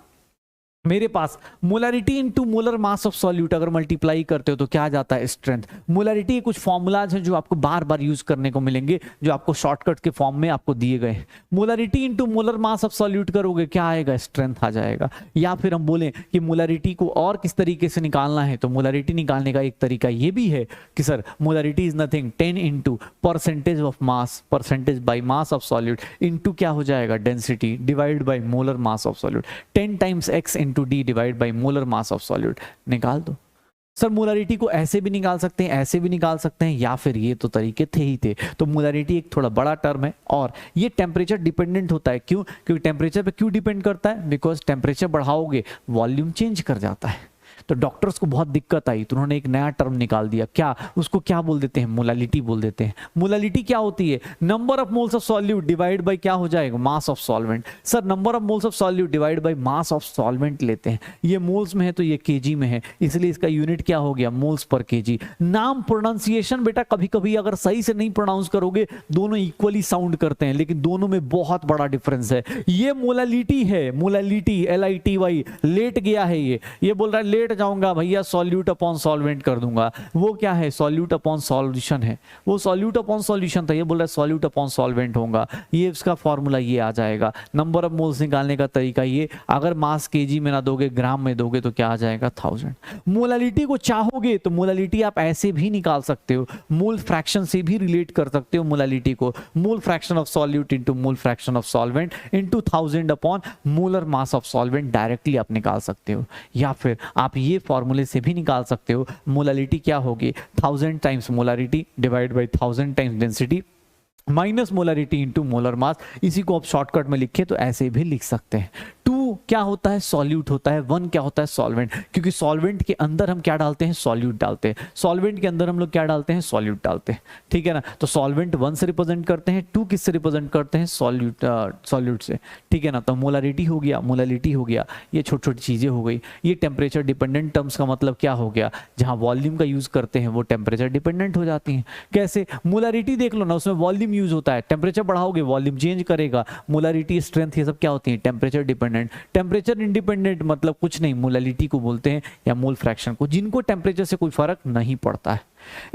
मेरे पास molarity into molar mass of solute अगर मल्टीप्लाई करते हो तो क्या आ जाता है, स्ट्रेंथ। मोलारिटी के कुछ फॉर्मूलाज हैं जो आपको बार बार यूज करने को मिलेंगे, जो आपको शॉर्टकट के फॉर्म में आपको दिए गए। Molarity into molar mass of solute करोगे क्या आएगा, स्ट्रेंथ आ जाएगा। या फिर हम बोलें कि मोलारिटी को और किस तरीके से निकालना है, तो मोलारिटी निकालने का एक तरीका ये भी है कि sir molarity is nothing 10 into percentage of mass, percentage by mass of solute, into क्या हो जाएगा, density divide by molar mass of solute. 10 times x into D divide by molar mass of solute, निकाल दो। Sir molarity को ऐसे भी निकाल सकते हैं, ऐसे भी निकाल सकते हैं, या फिर ये तो तरीके थे ही थे। तो मोलारिटी एक थोड़ा बड़ा टर्म है और ये टेम्परेचर डिपेंडेंट होता है। क्यों, क्योंकि टेम्परेचर पे क्यों डिपेंड करता है, बिकॉज टेम्परेचर बढ़ाओगे वॉल्यूम चेंज कर जाता है। तो डॉक्टर्स को बहुत दिक्कत आई तो उन्होंने एक नया टर्म निकाल दिया, क्या, उसको क्या बोल देते हैं, मोलालिटी बोल देते हैं। मोलालिटी क्या होती है, number of moles of solute divide by क्या हो जाएगा, mass of solvent. Sir number of moles of solute divide by mass of solvent लेते हैं, ये मोल्स में है तो ये केजी में है, इसलिए इसका यूनिट क्या हो गया, मोल्स पर केजी। नाम प्रोनाउंसिएशन बेटा कभी कभी अगर सही से नहीं प्रोनाउंस करोगे, दोनों इक्वली साउंड करते हैं लेकिन दोनों में बहुत बड़ा डिफरेंस है। ये मोलालिटी है, मोलालिटी LITY, लेट गया है, ये बोल रहा है लेट जाऊंगा भैया, सॉल्यूट अपॉन सॉल्वेंट कर दूंगा। वो क्या है, सॉल्यूट अपॉन सॉल्यूशन है, वो सॉल्यूट अपॉन सॉल्यूशन था, ये बोल रहा है सॉल्यूट अपॉन सॉल्वेंट होगा। ये इसका फॉर्मूला ये आ जाएगा। नंबर ऑफ मोल्स निकालने का तरीका ये, अगर मास केजी में ना दोगे ग्राम में दोगे तो क्या आ जाएगा, 1000। मोलालिटी को चाहोगे तो मोलालिटी आप ऐसे भी निकाल सकते हो, मोल फ्रैक्शन से भी रिलेट कर सकते हो मोलालिटी को। Mole fraction of solute into mole fraction of solvent into 1000 upon molar mass of solvent, directly आप निकाल सकते हो। या फिर आप ये फॉर्मूले से भी निकाल सकते हो, मोलालिटी क्या होगी, 1000 times molarity divide by 1000 times density minus molarity into molar mass. इसी को आप शॉर्टकट में लिखे तो ऐसे भी लिख सकते हैं। 2 क्या होता है, सॉल्यूट होता है, 1 क्या होता है, सॉल्वेंट, क्योंकि सॉल्वेंट के अंदर हम क्या डालते हैं, सॉल्यूट डालते हैं, सॉल्वेंट के अंदर हम लोग क्या डालते हैं, सॉल्यूट डालते हैं, ठीक है ना। तो सॉल्वेंट 1 से रिप्रेजेंट करते हैं, 2 किससे रिप्रेजेंट करते हैं, सॉल्यूट से, ठीक है ना। तो मोलारिटी हो गया, मोलालिटी हो गया, ये छोटी छोटी चीजें हो गई। ये टेम्परेचर डिपेंडेंट टर्म्स का मतलब क्या हो गया, जहां वॉल्यूम का यूज करते हैं वो टेम्परेचर डिपेंडेंट हो जाती हैं। कैसे, मोलारिटी देख लो ना, उसमें वॉल्यूम यूज होता है, टेम्परेचर बढ़ाओगे वॉल्यूम चेंज करेगा, मोलारिटी स्ट्रेंथ ये सब क्या होती है, टेम्परेचर डिपेंडेंट। टेम्परेचर इंडिपेंडेंट मतलब कुछ नहीं, मोलालिटी को बोलते हैं या मोल फ्रैक्शन को, जिनको टेम्परेचर से कोई फर्क नहीं पड़ता है।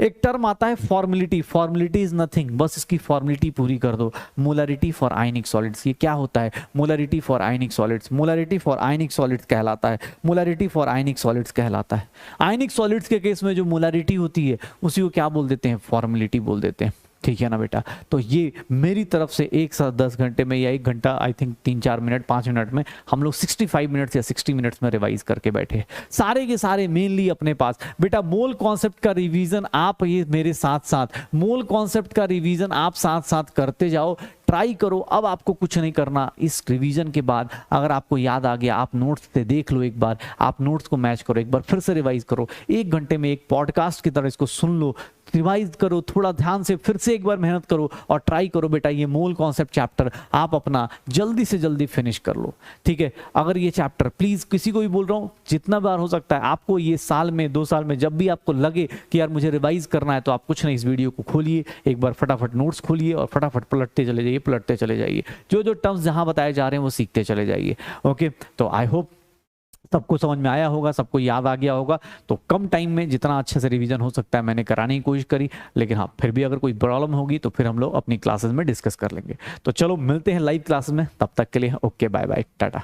एक टर्म आता है फॉर्मेलिटी, फॉर्मेलिटी इज नथिंग, बस इसकी फॉर्मेलिटी पूरी कर दो, मोलारिटी फॉर आयनिक सॉलिड्स। ये क्या होता है, molarity for ionic solids, molarity for ionic solids कहलाता है, मोलारिटी फॉर आयनिक सॉलिड्स कहलाता है। आयनिक सॉलिड्स के केस में जो मोलारिटी होती है उसी को क्या बोल देते हैं, फॉर्मेलिटी बोल देते हैं, ठीक है ना बेटा। तो ये मेरी तरफ से एक साथ 10 घंटे में या 1 घंटा, आई थिंक 3-4 मिनट 5 मिनट में हम लोग 65 मिनट्स या 60 मिनट्स में रिवाइज करके बैठे, सारे के सारे मेनली अपने पास। बेटा मोल कॉन्सेप्ट का रिवीजन आप ये मेरे साथ साथ, मोल कॉन्सेप्ट का रिवीजन आप साथ साथ करते जाओ, ट्राई करो। अब आपको कुछ नहीं करना, इस रिवीजन के बाद अगर आपको याद आ गया, आप नोट्स से देख लो एक बार, आप नोट्स को मैच करो, एक बार फिर से रिवाइज करो, 1 घंटे में एक पॉडकास्ट की तरह इसको सुन लो, रिवाइज करो, थोड़ा ध्यान से फिर से एक बार मेहनत करो और ट्राई करो बेटा ये मोल कॉन्सेप्ट चैप्टर आप अपना जल्दी से जल्दी फिनिश कर लो, ठीक है। अगर ये चैप्टर, प्लीज किसी को भी बोल रहा हूँ, जितना बार हो सकता है आपको ये साल में 2 साल में जब भी आपको लगे कि यार मुझे रिवाइज करना है, तो आप कुछ नहीं, इस वीडियो को खोलिए एक बार, फटाफट नोट्स खोलिए और फटाफट पलटते चले जाइए, पलटते चले जाइए, जो जो टर्म्स जहां बताए जा रहे हैं वो सीखते चले जाइए। ओके, तो आई होप सबको समझ में आया होगा, सबको याद आ गया होगा। तो कम टाइम में जितना अच्छे से रिवीजन हो सकता है मैंने कराने की कोशिश करी, लेकिन हाँ फिर भी अगर कोई प्रॉब्लम होगी तो फिर हम लोग अपनी क्लासेस में डिस्कस कर लेंगे। तो चलो मिलते हैं लाइव क्लासेस में, तब तक के लिए ओके, बाय बाय, टाटा।